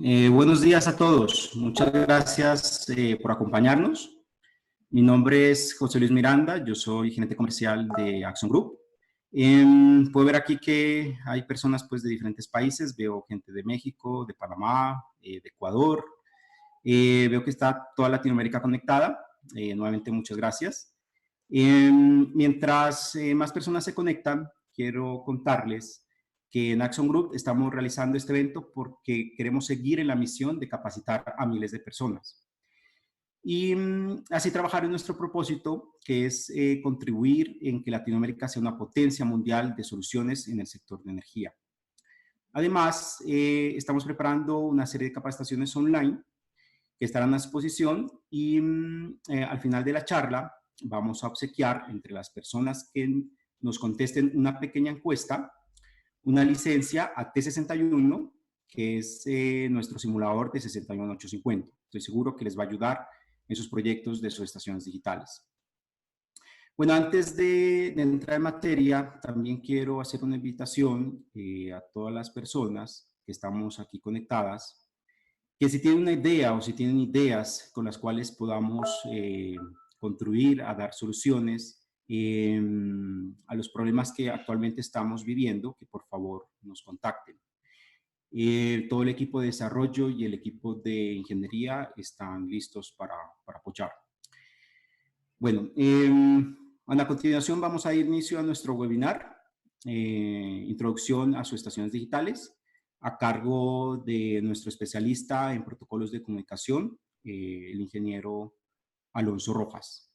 Buenos días a todos. Muchas gracias por acompañarnos. Mi nombre es José Luis Miranda, yo soy gerente comercial de Axon Group. Puedo ver aquí que hay personas pues, de diferentes países. Veo gente de México, de Panamá, de Ecuador. Veo que está toda Latinoamérica conectada. Nuevamente, muchas gracias. Mientras más personas se conectan, quiero contarles que en Axon Group estamos realizando este evento porque queremos seguir en la misión de capacitar a miles de personas. Y así trabajar en nuestro propósito, que es contribuir en que Latinoamérica sea una potencia mundial de soluciones en el sector de energía. Además, estamos preparando una serie de capacitaciones online que estarán a disposición y al final de la charla vamos a obsequiar entre las personas que nos contesten una pequeña encuesta una licencia a T61, que es nuestro simulador de 61850. Estoy seguro que les va a ayudar en sus proyectos de subestaciones digitales. Bueno, antes de entrar en materia, también quiero hacer una invitación a todas las personas que estamos aquí conectadas, que si tienen una idea o si tienen ideas con las cuales podamos contribuir a dar soluciones a los problemas que actualmente estamos viviendo, que por favor nos contacten. Todo el equipo de desarrollo y el equipo de ingeniería están listos para apoyar. Bueno, a la continuación vamos a ir inicio a nuestro webinar, Introducción a subestaciones digitales, a cargo de nuestro especialista en protocolos de comunicación, el ingeniero Alonso Rojas.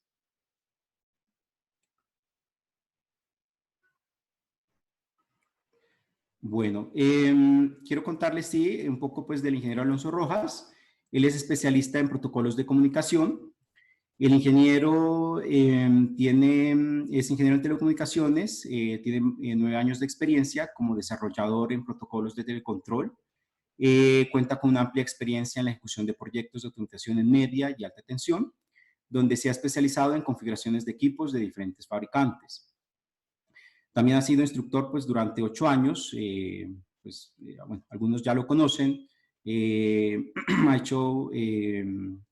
Bueno, quiero contarles, sí, un poco pues del ingeniero Alonso Rojas. Él es especialista en protocolos de comunicación. El ingeniero es ingeniero en telecomunicaciones, tiene 9 años de experiencia como desarrollador en protocolos de telecontrol. Cuenta con una amplia experiencia en la ejecución de proyectos de automatización en media y alta tensión, donde se ha especializado en configuraciones de equipos de diferentes fabricantes. También ha sido instructor pues, durante 8 años, bueno, algunos ya lo conocen, ha hecho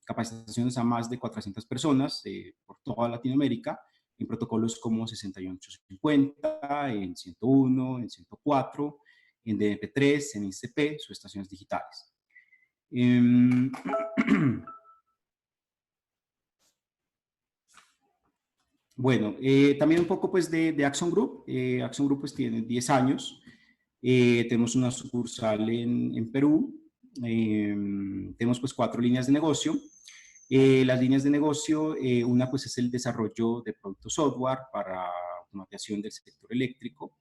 capacitaciones a más de 400 personas por toda Latinoamérica en protocolos como 6850, en 101, en 104, en DNP3, en ICP, subestaciones digitales. Bueno, también un poco pues de Axon Group. Axon Group pues tiene 10 años. Tenemos una sucursal en Perú. Tenemos pues 4 líneas de negocio. Las líneas de negocio, una pues es el desarrollo de productos software para automatización del sector eléctrico.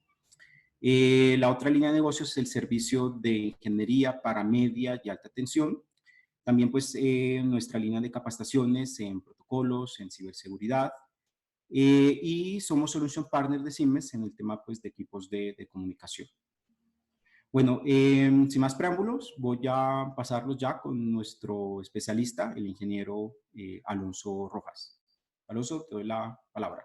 La otra línea de negocio es el servicio de ingeniería para media y alta tensión. También pues nuestra línea de capacitaciones en protocolos, en ciberseguridad. Y somos Solution Partner de Siemens en el tema pues, de equipos de comunicación. Bueno, sin más preámbulos, voy a pasarlos ya con nuestro especialista, el ingeniero Alonso Rojas. Alonso, te doy la palabra.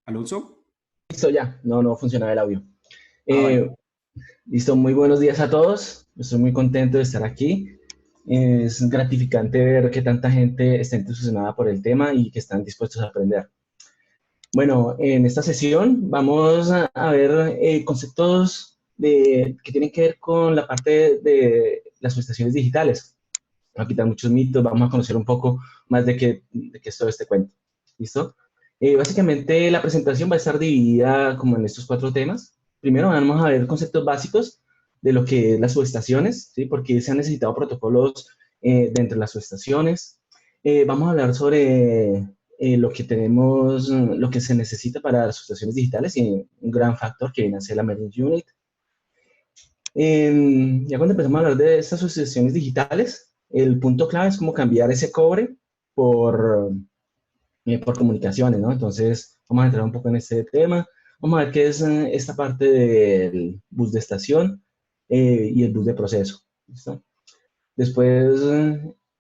¿Alonso? Listo, ya. No funcionaba el audio. Vale. Listo, muy buenos días a todos. Estoy muy contento de estar aquí. Es gratificante ver que tanta gente está entusiasmada por el tema y que están dispuestos a aprender. Bueno, en esta sesión vamos a ver conceptos que tienen que ver con la parte de las subestaciones digitales. Vamos a quitar muchos mitos, vamos a conocer un poco más de qué es todo este cuento. ¿Listo? Básicamente la presentación va a estar dividida como en estos 4 temas. Primero vamos a ver conceptos básicos de lo que es las subestaciones, ¿sí? Porque se han necesitado protocolos dentro de las subestaciones. Vamos a hablar sobre lo que tenemos, lo que se necesita para las subestaciones digitales y un gran factor que viene a ser la Merge Unit. Ya cuando empezamos a hablar de estas subestaciones digitales, el punto clave es cómo cambiar ese cobre por comunicaciones, ¿no? Entonces, vamos a entrar un poco en este tema. Vamos a ver qué es esta parte del bus de estación y el bus de proceso. ¿Listo? Después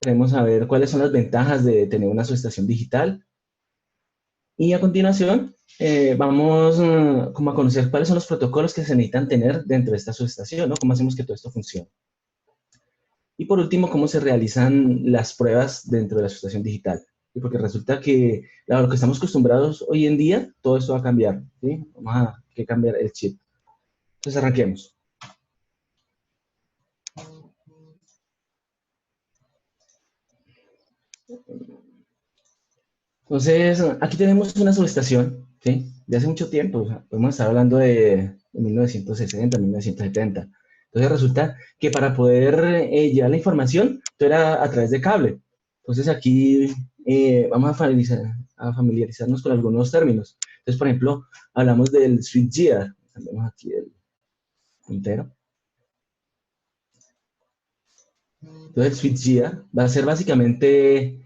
queremos saber cuáles son las ventajas de tener una subestación digital. Y a continuación, vamos como a conocer cuáles son los protocolos que se necesitan tener dentro de esta subestación, ¿no? Cómo hacemos que todo esto funcione. Y por último, cómo se realizan las pruebas dentro de la subestación digital. ¿Sí? Porque resulta que lo que estamos acostumbrados hoy en día, todo esto va a cambiar. ¿Sí? Vamos a que cambiar el chip. Entonces arranquemos. Entonces, aquí tenemos una subestación, ¿sí? De hace mucho tiempo, o sea, podemos estar hablando de 1960, 1970. Entonces resulta que para poder llevar la información, todo era a través de cable. Entonces aquí vamos a familiarizarnos con algunos términos. Entonces, por ejemplo, hablamos del switchgear. Cambiamos aquí el puntero. Entonces, el switchgear va a ser básicamente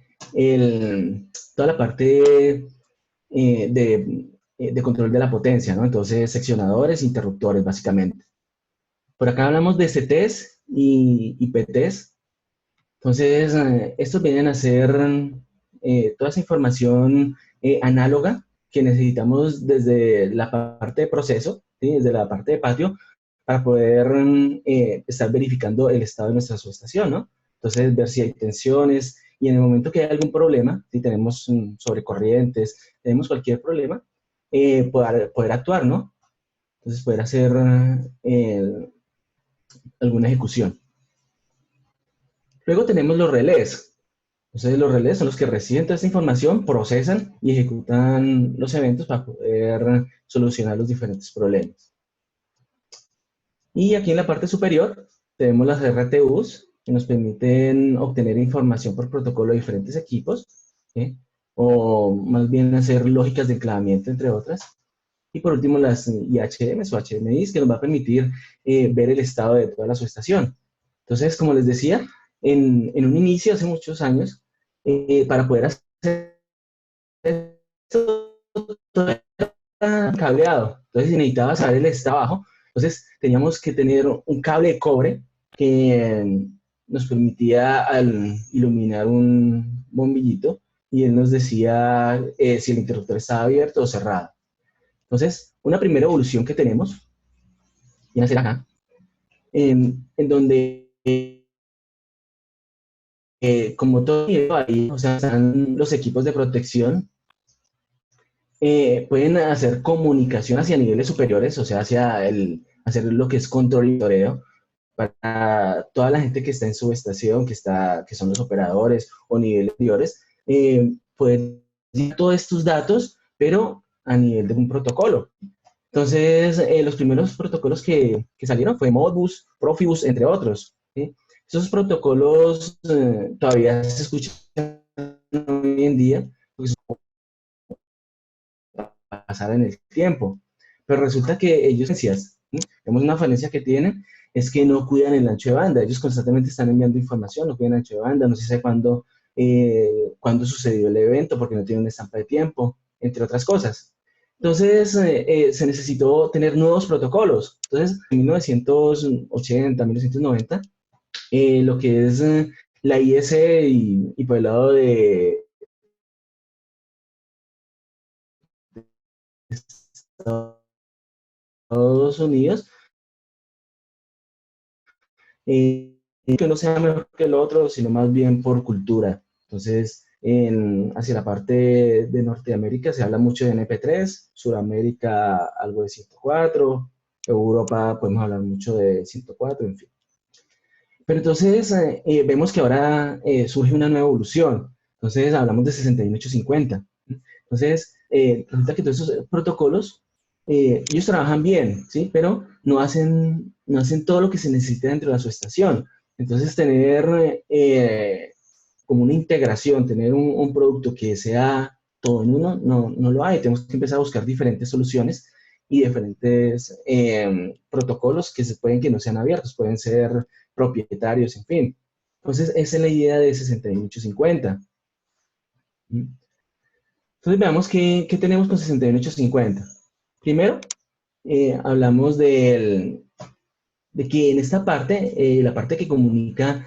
toda la parte de control de la potencia, ¿no? Entonces, seccionadores, interruptores, básicamente. Por acá hablamos de CTs y PTs. Entonces, estos vienen a ser toda esa información análoga que necesitamos desde la parte de proceso, ¿sí? Desde la parte de patio, para poder estar verificando el estado de nuestra subestación, ¿no? Entonces, ver si hay tensiones y en el momento que hay algún problema, si tenemos sobrecorrientes, tenemos cualquier problema, poder actuar, ¿no? Entonces, poder hacer alguna ejecución. Luego tenemos los relés. Entonces, los relés son los que reciben toda esta información, procesan y ejecutan los eventos para poder solucionar los diferentes problemas. Y aquí en la parte superior tenemos las RTUs, que nos permiten obtener información por protocolo de diferentes equipos, ¿sí? O más bien hacer lógicas de enclavamiento, entre otras. Y por último, las IHMs o HMIs, que nos va a permitir ver el estado de toda la subestación. Entonces, como les decía, en un inicio, hace muchos años, para poder hacer esto, todo era cableado. Entonces, si necesitaba saber el estado abajo, entonces teníamos que tener un cable de cobre que nos permitía iluminar un bombillito y él nos decía si el interruptor estaba abierto o cerrado. Entonces, una primera evolución que tenemos, viene a ser acá, en donde, como todo ahí, o sea, están los equipos de protección, pueden hacer comunicación hacia niveles superiores, o sea, hacer lo que es control y monitoreo para toda la gente que está en subestación, que son los operadores o niveles superiores, poder dar todos estos datos, pero a nivel de un protocolo. Entonces, los primeros protocolos que salieron fue Modbus, Profibus, entre otros. ¿Sí? Esos protocolos todavía se escuchan hoy en día, porque pasar en el tiempo. Pero resulta que ellos, ¿sí? Vemos una falencia que tienen, es que no cuidan el ancho de banda. Ellos constantemente están enviando información, no cuidan el ancho de banda, no se sabe cuándo sucedió el evento, porque no tienen una estampa de tiempo, entre otras cosas. Entonces, se necesitó tener nuevos protocolos. Entonces, en 1980, 1990, lo que es la IS y por el lado de Estados Unidos, que no sea mejor que el otro, sino más bien por cultura. Entonces, hacia la parte de Norteamérica se habla mucho de MP3, Sudamérica algo de 104, Europa podemos hablar mucho de 104, en fin. Pero entonces vemos que ahora surge una nueva evolución. Entonces hablamos de 61850. Entonces, resulta que todos esos protocolos, ellos trabajan bien, ¿sí? Pero no hacen todo lo que se necesita dentro de la subestación. Entonces, tener como una integración, tener un producto que sea todo en uno, no lo hay. Tenemos que empezar a buscar diferentes soluciones y diferentes protocolos que se pueden que no sean abiertos, pueden ser propietarios, en fin. Entonces, esa es la idea de 61850. Entonces, veamos qué tenemos con 61850. Primero, hablamos de que en esta parte, la parte que comunica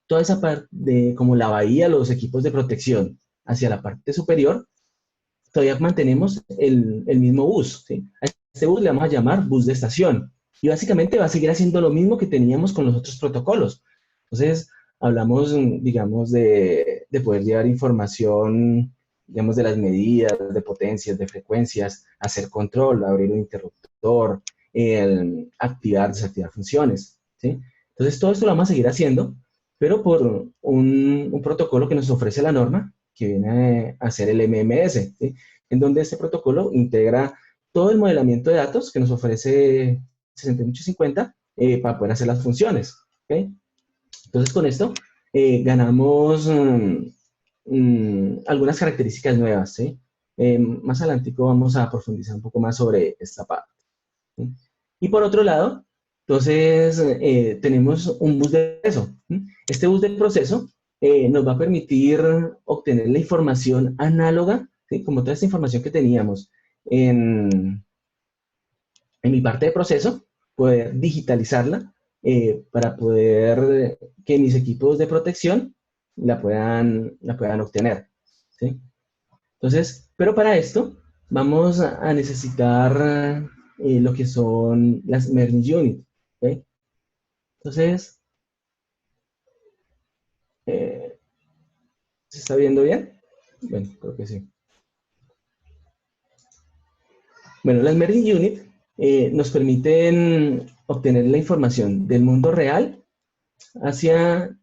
toda esa parte de como la bahía, los equipos de protección hacia la parte superior, todavía mantenemos el mismo bus, ¿sí? A este bus le vamos a llamar bus de estación. Y básicamente va a seguir haciendo lo mismo que teníamos con los otros protocolos. Entonces, hablamos, digamos, de poder llevar información, digamos, de las medidas, de potencias, de frecuencias, hacer control, abrir un interruptor, activar, desactivar funciones, ¿sí? Entonces, todo esto lo vamos a seguir haciendo, pero por un protocolo que nos ofrece la norma, que viene a ser el MMS, ¿sí? En donde este protocolo integra todo el modelamiento de datos que nos ofrece 6850 para poder hacer las funciones, ¿okay? Entonces, con esto ganamos algunas características nuevas, ¿sí? Más adelante vamos a profundizar un poco más sobre esta parte, ¿sí? Y por otro lado, entonces, tenemos un bus de proceso, ¿sí? Este bus de proceso nos va a permitir obtener la información análoga, ¿sí? Como toda esta información que teníamos en mi parte de proceso, poder digitalizarla para poder que mis equipos de protección la puedan obtener, ¿sí? Entonces, pero para esto vamos a necesitar lo que son las merging unit, ¿okay? Entonces, ¿se está viendo bien? Bueno, creo que sí. Bueno, las merging unit nos permiten obtener la información del mundo real hacia,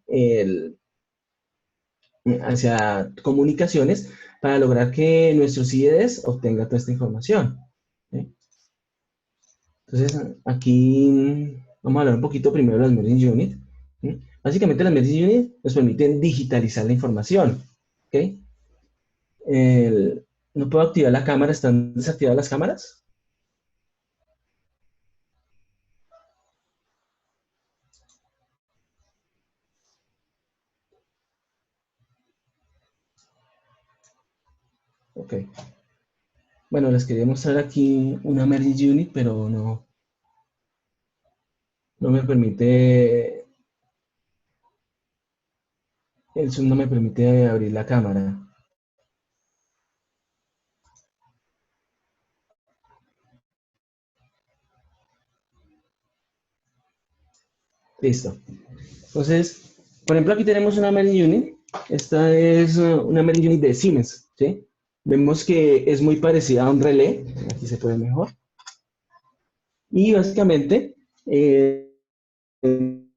hacia comunicaciones para lograr que nuestros IDEs obtengan toda esta información, ¿sí? Entonces, aquí vamos a hablar un poquito primero de las merging unit, ¿sí? Básicamente, las merging unit nos permiten digitalizar la información, ¿ok? No puedo activar la cámara, ¿están desactivadas las cámaras? Ok. Bueno, les quería mostrar aquí una merging unit, pero no me permite, el Zoom no me permite abrir la cámara. Listo. Entonces, por ejemplo, aquí tenemos una merging unit. Esta es una merging unit de Siemens, ¿sí? Vemos que es muy parecida a un relé. Aquí se puede mejor. Y básicamente, en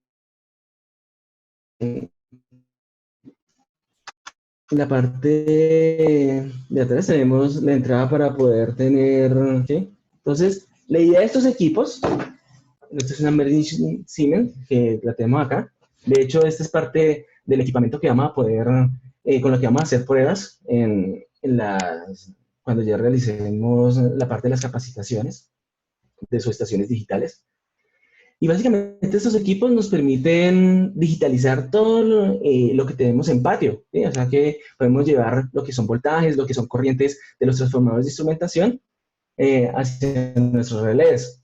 la parte de atrás tenemos la entrada para poder tener, ¿sí? Entonces, la idea de estos equipos, esta es una merging Siemens que la tenemos acá. De hecho, esta es parte del equipamiento que vamos a poder, con lo que vamos a hacer pruebas cuando ya realicemos la parte de las capacitaciones de sus estaciones digitales. Y básicamente estos equipos nos permiten digitalizar todo lo que tenemos en patio, ¿sí? O sea que podemos llevar lo que son voltajes, lo que son corrientes de los transformadores de instrumentación hacia nuestros relés.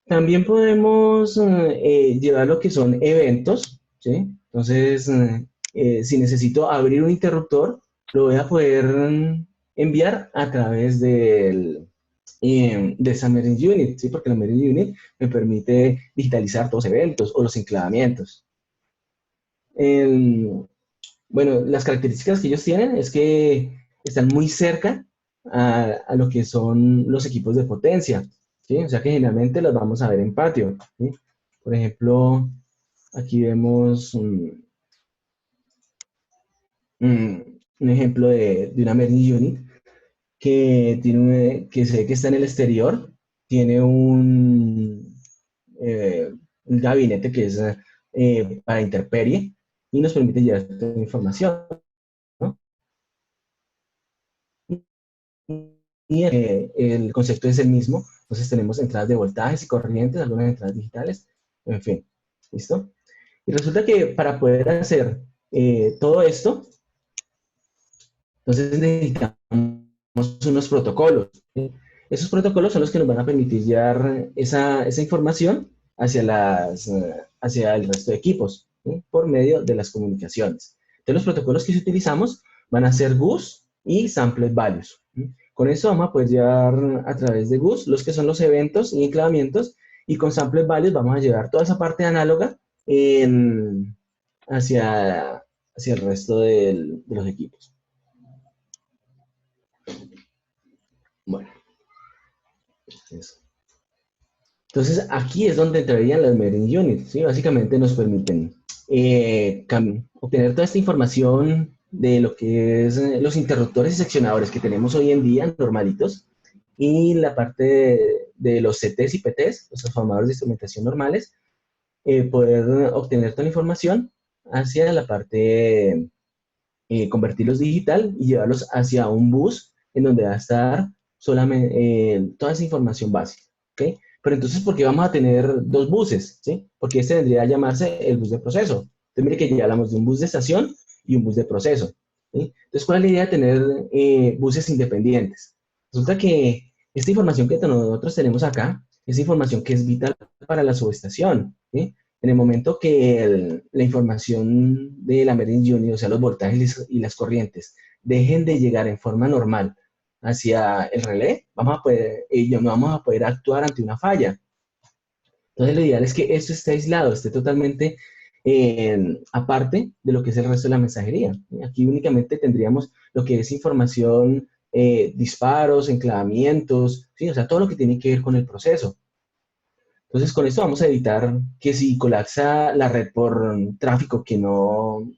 También podemos llevar lo que son eventos, ¿sí? Entonces, si necesito abrir un interruptor, lo voy a poder enviar a través de esa merging unit, ¿sí? Porque la merging unit me permite digitalizar todos los eventos o los enclavamientos. Bueno, las características que ellos tienen es que están muy cerca a lo que son los equipos de potencia, ¿sí? O sea que generalmente los vamos a ver en patio, ¿sí? Por ejemplo, aquí vemos un ejemplo de una merging unit que se ve que está en el exterior, tiene un gabinete que es para intemperie y nos permite llevar esta información, ¿no? Y el concepto es el mismo, entonces tenemos entradas de voltajes y corrientes, algunas entradas digitales, en fin, ¿listo? Y resulta que para poder hacer todo esto, entonces necesitamos unos protocolos, ¿sí? Esos protocolos son los que nos van a permitir llevar esa información hacia el resto de equipos, ¿sí? Por medio de las comunicaciones. Entonces, los protocolos que utilizamos van a ser GUS y Sampled Values. ¿Sí? Con eso vamos a poder llevar a través de GUS los que son los eventos y enclavamientos, y con Sampled Values vamos a llevar toda esa parte análoga hacia el resto de los equipos. Bueno, eso. Entonces, aquí es donde entrarían las Meeting Units, ¿sí? Básicamente nos permiten obtener toda esta información de lo que es los interruptores y seccionadores que tenemos hoy en día, normalitos, y la parte de los CTs y PTs, los transformadores de instrumentación normales, poder obtener toda la información hacia la parte, convertirlos digital y llevarlos hacia un bus en donde va a estar solamente toda esa información básica, ¿ok? Pero entonces, ¿por qué vamos a tener dos buses? ¿Sí? Porque este vendría a llamarse el bus de proceso. Entonces, mire que ya hablamos de un bus de estación y un bus de proceso. ¿Sí? Entonces, ¿cuál es la idea de tener buses independientes? Resulta que esta información que nosotros tenemos acá es información que es vital para la subestación. ¿Sí? En el momento que la información de la Meeting Unit, o sea, los voltajes y las corrientes, dejen de llegar en forma normal hacia el relé, no vamos a poder actuar ante una falla. Entonces, lo ideal es que esto esté aislado, esté totalmente aparte de lo que es el resto de la mensajería. Aquí únicamente tendríamos lo que es información, disparos, enclavamientos, ¿sí? O sea, todo lo que tiene que ver con el proceso. Entonces, con esto vamos a evitar que si colapsa la red por tráfico que no,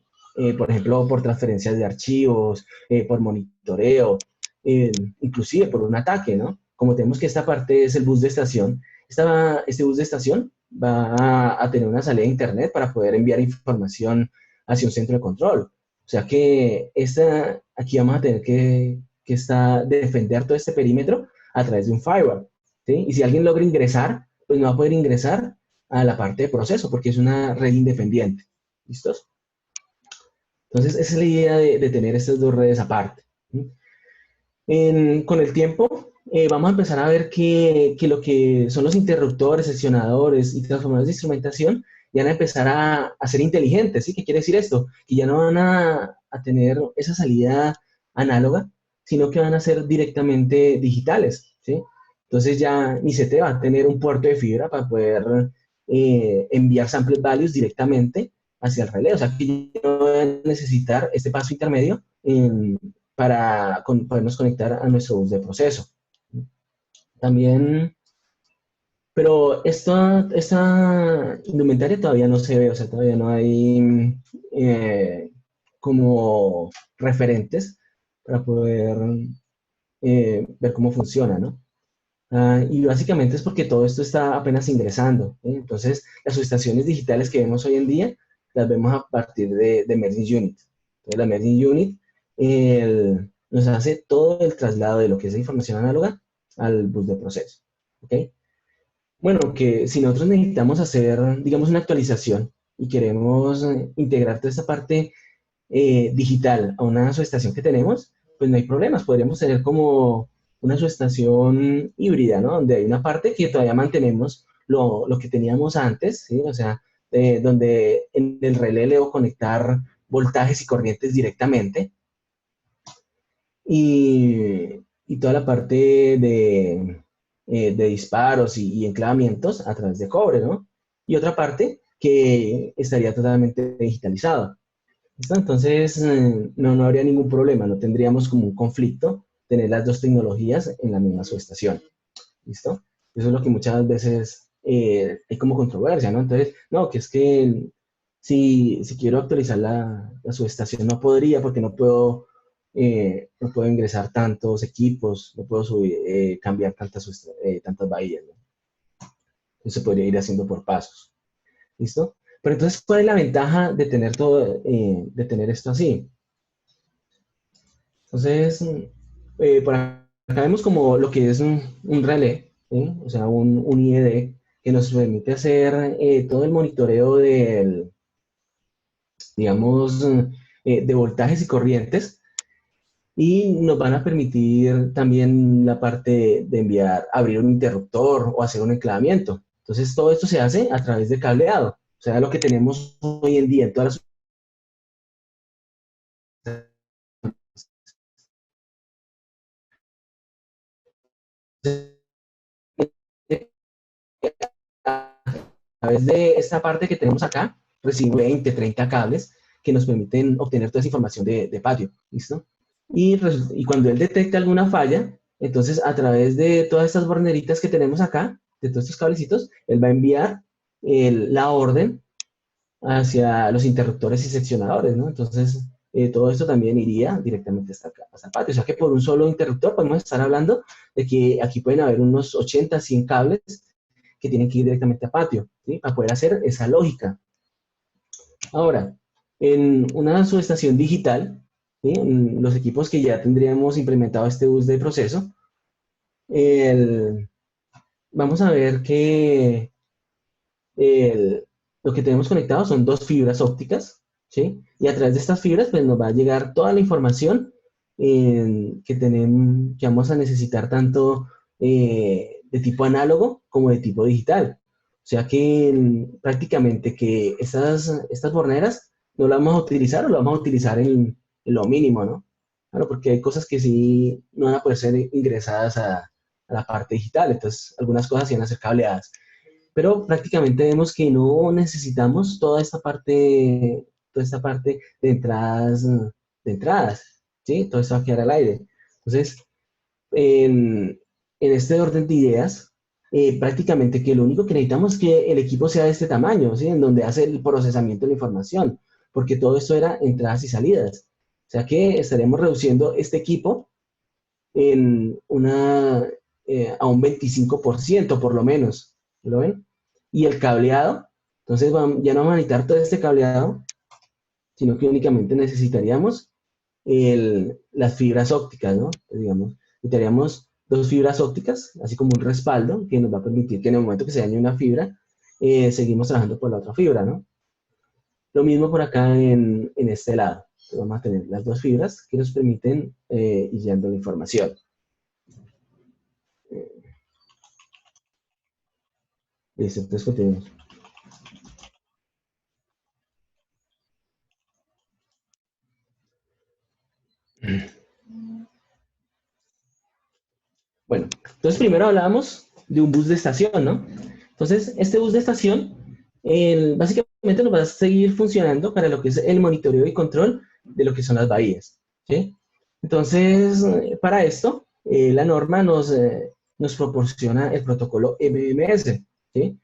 por ejemplo, por transferencias de archivos, por monitoreo, inclusive por un ataque, ¿no? Como tenemos que esta parte es el bus de estación, este bus de estación va a tener una salida de internet para poder enviar información hacia un centro de control. O sea que aquí vamos a tener que defender todo este perímetro a través de un firewall, ¿sí? Y si alguien logra ingresar, pues no va a poder ingresar a la parte de proceso porque es una red independiente. ¿Listos? Entonces, esa es la idea de tener estas dos redes aparte. Con el tiempo, vamos a empezar a ver que lo que son los interruptores, seccionadores y transformadores de instrumentación ya van a empezar a ser inteligentes. ¿Sí? ¿Qué quiere decir esto? Que ya no van a tener esa salida análoga, sino que van a ser directamente digitales. ¿Sí? Entonces ya ni se te va a tener un puerto de fibra para poder enviar sample values directamente hacia el relé. O sea, que no van a necesitar este paso intermedio para podernos conectar a nuestro bus de proceso. También, pero esta indumentaria todavía no se ve, o sea, todavía no hay como referentes para poder ver cómo funciona, ¿no? Y básicamente es porque todo esto está apenas ingresando, ¿eh? Entonces, las subestaciones digitales que vemos hoy en día las vemos a partir de Merging Unit. Entonces, la Merging Unit nos hace todo el traslado de lo que es la información análoga al bus de proceso. ¿Ok? Bueno, que si nosotros necesitamos hacer, digamos, una actualización y queremos integrar toda esta parte digital a una subestación que tenemos, pues no hay problemas. Podríamos tener como una subestación híbrida, ¿no? Donde hay una parte que todavía mantenemos lo que teníamos antes, ¿sí? O sea, donde en el relé le debo conectar voltajes y corrientes directamente. Y toda la parte de disparos y enclavamientos a través de cobre, ¿no? Y otra parte que estaría totalmente digitalizada. ¿Listo? Entonces, no habría ningún problema, no tendríamos como un conflicto tener las dos tecnologías en la misma subestación. ¿Listo? Eso es lo que muchas veces hay como controversia, ¿no? Entonces, no, que es que si quiero actualizar la subestación no podría porque no puedo ingresar tantos equipos, no puedo cambiar tantas bahías, ¿no? Entonces se podría ir haciendo por pasos. ¿Listo? Pero entonces, ¿cuál es la ventaja de tener de tener esto así? Entonces, por acá vemos como lo que es un relé, ¿sí? O sea, un IED que nos permite hacer todo el monitoreo digamos, de voltajes y corrientes, y nos van a permitir también la parte de abrir un interruptor o hacer un enclavamiento. Entonces, todo esto se hace a través de cableado. O sea, lo que tenemos hoy en día en todas las... A través de esta parte que tenemos acá, recibimos 20, 30 cables que nos permiten obtener toda esa información de patio, ¿listo? Y cuando él detecta alguna falla, entonces a través de todas estas borneritas que tenemos acá, de todos estos cablecitos, él va a enviar la orden hacia los interruptores y seccionadores, ¿no? Entonces, todo esto también iría directamente hasta patio. O sea que por un solo interruptor podemos estar hablando de que aquí pueden haber unos 80, 100 cables que tienen que ir directamente a patio, ¿sí? Para poder hacer esa lógica. Ahora, en una subestación digital, ¿sí? En los equipos que ya tendríamos implementado este bus de proceso, vamos a ver que el- lo que tenemos conectado son dos fibras ópticas, ¿sí? Y a través de estas fibras, pues nos va a llegar toda la información que vamos a necesitar tanto de tipo análogo como de tipo digital. O sea que prácticamente que estas borneras no las vamos a utilizar o las vamos a utilizar en lo mínimo, ¿no? Claro, porque hay cosas que sí no van a poder ser ingresadas a la parte digital, entonces algunas cosas sí van a ser cableadas, pero prácticamente vemos que no necesitamos toda esta parte de entradas, ¿sí? Todo esto va a quedar al aire. Entonces, en este orden de ideas, prácticamente que lo único que necesitamos es que el equipo sea de este tamaño, ¿sí? En donde hace el procesamiento de la información, porque todo esto era entradas y salidas. O sea que estaremos reduciendo este equipo en a un 25% por lo menos. ¿Lo ven? Y el cableado, entonces ya no vamos a necesitar todo este cableado, sino que únicamente necesitaríamos las fibras ópticas, ¿no? Digamos, necesitaríamos dos fibras ópticas, así como un respaldo que nos va a permitir que en el momento que se dañe una fibra, seguimos trabajando por la otra fibra, ¿no? Lo mismo por acá en este lado. Entonces vamos a tener las dos fibras que nos permiten ir yendo la información. Listo, entonces continuemos. Bueno, entonces primero hablábamos de un bus de estación, ¿no? Entonces, este bus de estación básicamente nos va a seguir funcionando para lo que es el monitoreo y control de lo que son las bahías, ¿sí? Entonces, para esto, la norma nos proporciona el protocolo MMS, ¿sí?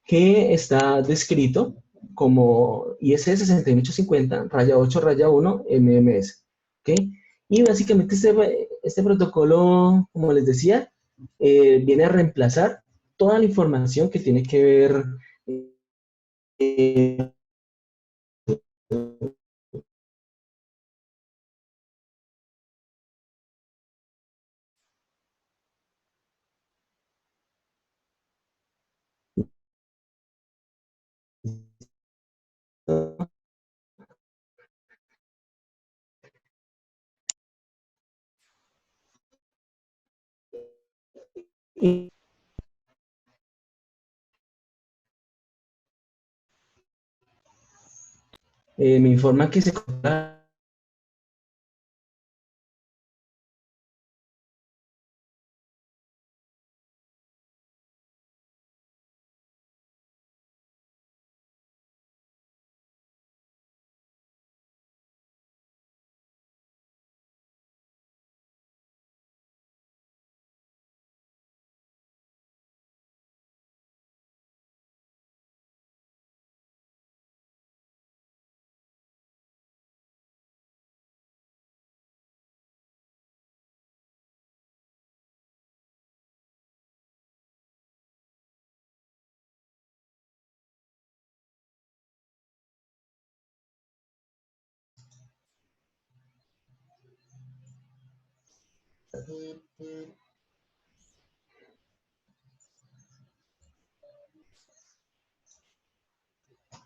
Que está descrito como IS 6850 raya 8 raya 1 MMS. ¿Ok? Y básicamente este protocolo, como les decía, viene a reemplazar toda la información que tiene que ver eh, y me informa que se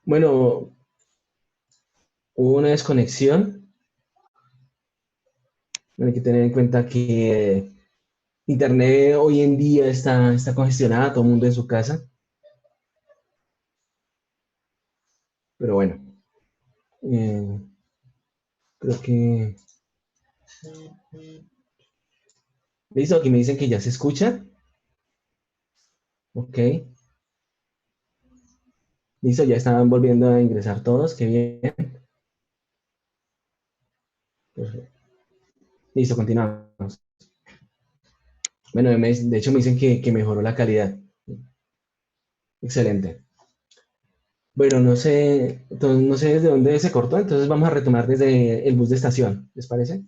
bueno, hubo una desconexión. Hay que tener en cuenta que Internet hoy en día está congestionada, todo el mundo en su casa. pero bueno, creo que... Listo, aquí me dicen que ya se escucha. Ok. Listo, ya están volviendo a ingresar todos, qué bien. Perfecto. Listo, continuamos. Bueno, de hecho me dicen que mejoró la calidad. Excelente. Bueno, no sé, entonces, no sé desde dónde se cortó, entonces vamos a retomar desde el bus de estación, ¿les parece?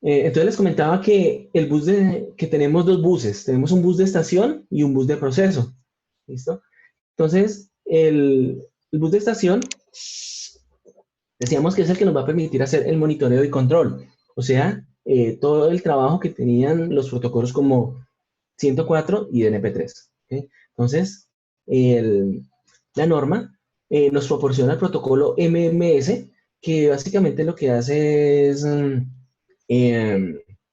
Entonces les comentaba que que tenemos dos buses, tenemos un bus de estación y un bus de proceso, ¿listo? Entonces, el bus de estación, decíamos que es el que nos va a permitir hacer el monitoreo y control, o sea, todo el trabajo que tenían los protocolos como 104 y DNP3. ¿Okay? Entonces, la norma nos proporciona el protocolo MMS, que básicamente lo que hace es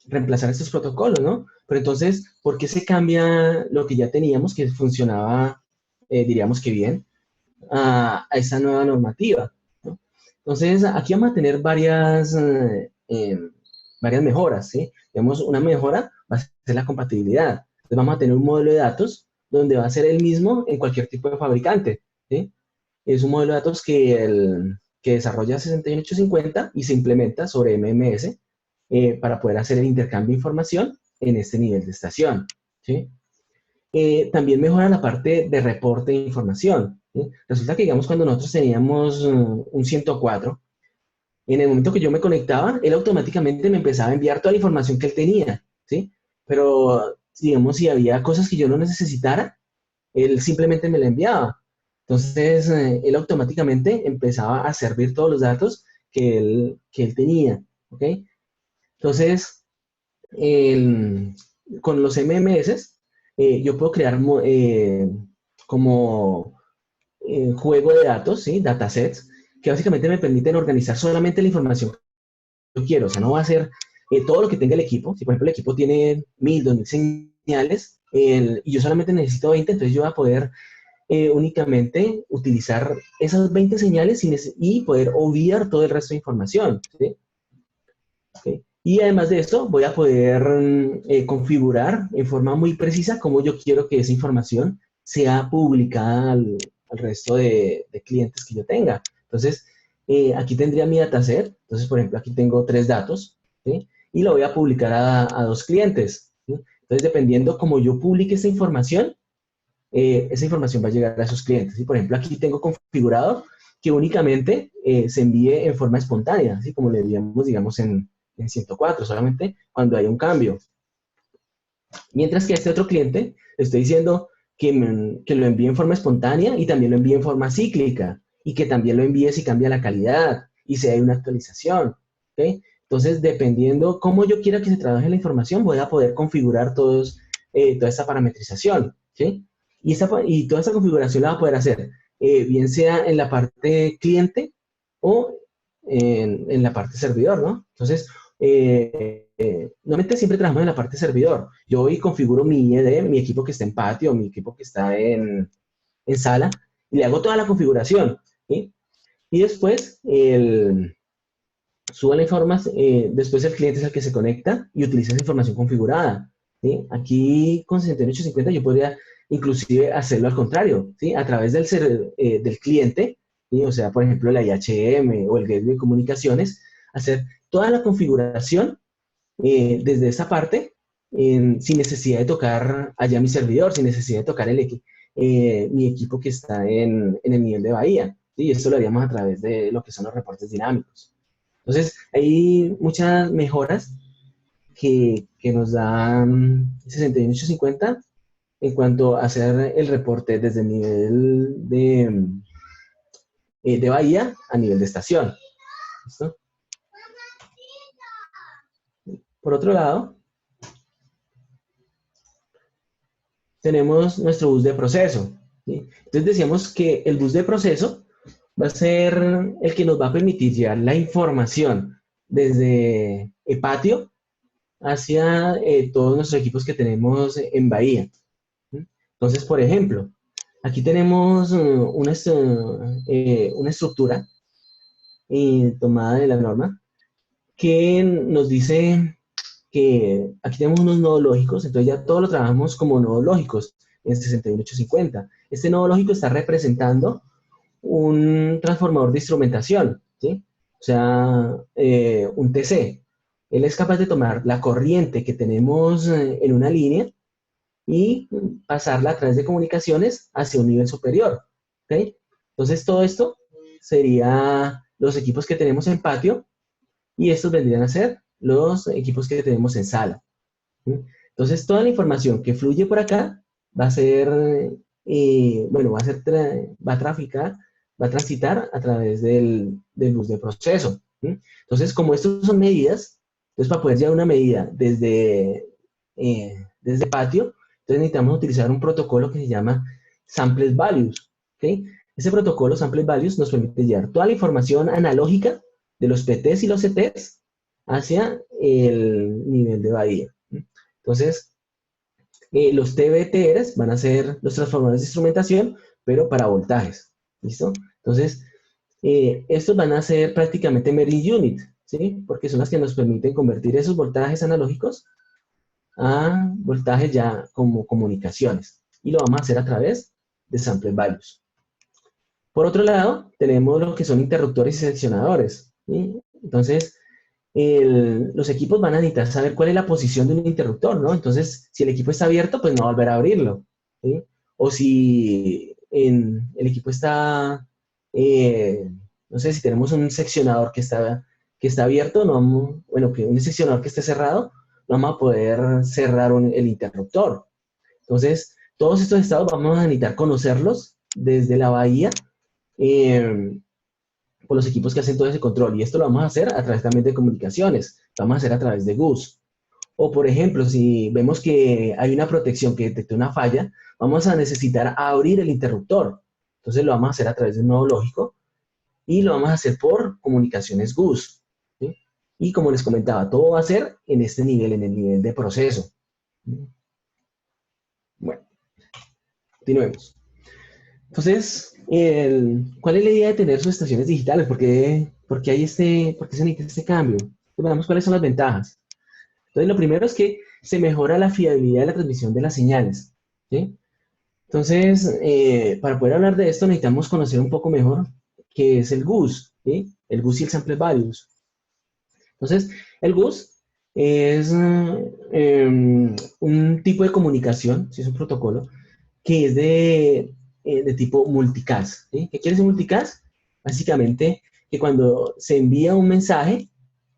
reemplazar estos protocolos, ¿no? Pero entonces, ¿por qué se cambia lo que ya teníamos, que funcionaba, diríamos que bien, a esta nueva normativa? ¿No? Entonces, aquí vamos a tener varias mejoras, ¿sí? Tenemos una mejora, va a ser la compatibilidad. Entonces, vamos a tener un modelo de datos donde va a ser el mismo en cualquier tipo de fabricante, ¿sí? Es un modelo de datos que desarrolla 61850 y se implementa sobre MMS para poder hacer el intercambio de información en este nivel de estación, ¿sí? También mejora la parte de reporte de información, ¿sí? Resulta que, digamos, cuando nosotros teníamos un 104, en el momento que yo me conectaba, él automáticamente me empezaba a enviar toda la información que él tenía, ¿sí? Pero, digamos, si había cosas que yo no necesitara, él simplemente me la enviaba. Entonces, él automáticamente empezaba a servir todos los datos que él tenía, ¿ok? Entonces, el- con los MMS, yo puedo crear como juego de datos, ¿sí? Datasets, que básicamente me permiten organizar solamente la información que yo quiero. O sea, no va a ser todo lo que tenga el equipo. Si, por ejemplo, el equipo tiene 1000, 2000 señales y yo solamente necesito 20, entonces yo voy a poder únicamente utilizar esas 20 señales y poder obviar todo el resto de información, ¿sí? ¿Okay? Y además de esto, voy a poder configurar en forma muy precisa cómo yo quiero que esa información sea publicada al resto de clientes que yo tenga. Entonces, aquí tendría mi dataset. Entonces, por ejemplo, aquí tengo 3 datos, ¿sí? Y lo voy a publicar a 2 clientes, ¿sí? Entonces, dependiendo cómo yo publique esa información va a llegar a esos clientes. ¿Sí? Por ejemplo, aquí tengo configurado que únicamente se envíe en forma espontánea, así como le diríamos, digamos, en 104, solamente cuando haya un cambio. Mientras que a este otro cliente le estoy diciendo que lo envíe en forma espontánea y también lo envíe en forma cíclica y que también lo envíe si cambia la calidad y si hay una actualización. ¿Okay? Entonces, dependiendo cómo yo quiera que se trabaje la información, voy a poder configurar toda esta parametrización. ¿Sí? Y toda esa configuración la va a poder hacer, bien sea en la parte cliente o en la parte servidor, ¿no? Entonces, normalmente siempre trabajamos en la parte servidor. Yo hoy configuro mi IED, mi equipo que está en patio, mi equipo que está en sala, y le hago toda la configuración, ¿sí? Y después, subo la información, después el cliente es el que se conecta y utiliza esa información configurada, ¿sí? Aquí con 6850 yo podría inclusive hacerlo al contrario, ¿sí? A través del cliente, ¿sí? O sea, por ejemplo, la IHM o el gateway de comunicaciones, hacer toda la configuración desde esa parte sin necesidad de tocar allá mi servidor, sin necesidad de tocar mi equipo que está en el nivel de bahía, ¿sí? Y esto lo haríamos a través de lo que son los reportes dinámicos. Entonces, hay muchas mejoras que nos dan 6850 en cuanto a hacer el reporte desde el nivel de bahía a nivel de estación. ¿Listo? Por otro lado, tenemos nuestro bus de proceso, ¿sí? Entonces decíamos que el bus de proceso va a ser el que nos va a permitir llevar la información desde el patio hacia todos nuestros equipos que tenemos en Bahía. Entonces, por ejemplo, Aquí tenemos una estructura tomada de la norma que nos dice que aquí tenemos unos nodos lógicos, entonces ya todo lo trabajamos como nodos lógicos en 61850. Este nodo lógico está representando un transformador de instrumentación, ¿sí? O sea, un TC. Él es capaz de tomar la corriente que tenemos en una línea y pasarla a través de comunicaciones hacia un nivel superior, ¿ok? Entonces, todo esto sería los equipos que tenemos en patio y estos vendrían a ser los equipos que tenemos en sala. ¿Sí? Entonces, toda la información que fluye por acá va a ser, bueno, va a traficar, va a transitar a través del bus de proceso. ¿Sí? Entonces, como estos son medidas, entonces para poder llevar una medida desde patio, entonces necesitamos utilizar un protocolo que se llama Samples Values. ¿Okay? Ese protocolo Samples Values nos permite llevar toda la información analógica de los PTs y los CTs hacia el nivel de bahía. Entonces, los TBTRs van a ser los transformadores de instrumentación, pero para voltajes. ¿Listo? Entonces, estos van a ser prácticamente Merit Unit, ¿sí? Porque son las que nos permiten convertir esos voltajes analógicos a voltajes ya como comunicaciones. Y lo vamos a hacer a través de Sample Values. Por otro lado, tenemos lo que son interruptores y seccionadores. ¿Sí? Entonces, los equipos van a necesitar saber cuál es la posición de un interruptor, ¿no? Entonces, si el equipo está abierto, pues no va a volver a abrirlo, ¿sí? O si el equipo está, no sé, si tenemos un seccionador que está abierto, no vamos, bueno, que un seccionador que esté cerrado, no vamos a poder cerrar el interruptor. Entonces, todos estos estados vamos a necesitar conocerlos desde la bahía, eh, por los equipos que hacen todo ese control. Y esto lo vamos a hacer a través también de comunicaciones. Lo vamos a hacer a través de GUS. O, por ejemplo, si vemos que hay una protección que detectó una falla, vamos a necesitar abrir el interruptor. Entonces lo vamos a hacer a través de un nodo lógico y lo vamos a hacer por comunicaciones GUS. ¿Sí? Y como les comentaba, todo va a ser en este nivel, en el nivel de proceso. Bueno, continuemos. Entonces, ¿cuál es la idea de tener sus estaciones digitales? ¿Por qué por qué se necesita este cambio? Entonces, veamos cuáles son las ventajas. Entonces, lo primero es que se mejora la fiabilidad de la transmisión de las señales. ¿Sí? Entonces, para poder hablar de esto, necesitamos conocer un poco mejor qué es el GUS, ¿sí? El GUS y el Sample Values. Entonces, el GUS es un tipo de comunicación, si es un protocolo, que es de tipo multicast. ¿Sí? ¿Qué quiere decir multicast? Básicamente que cuando se envía un mensaje,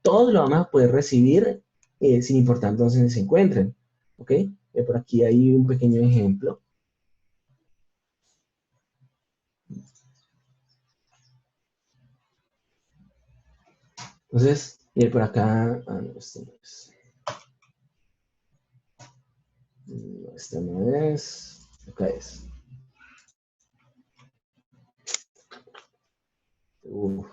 todos lo vamos a poder recibir sin importar dónde se encuentren. ¿Ok? Por aquí hay un pequeño ejemplo. Entonces, por acá, no, este no es. No, este no es. Acá es. Uf.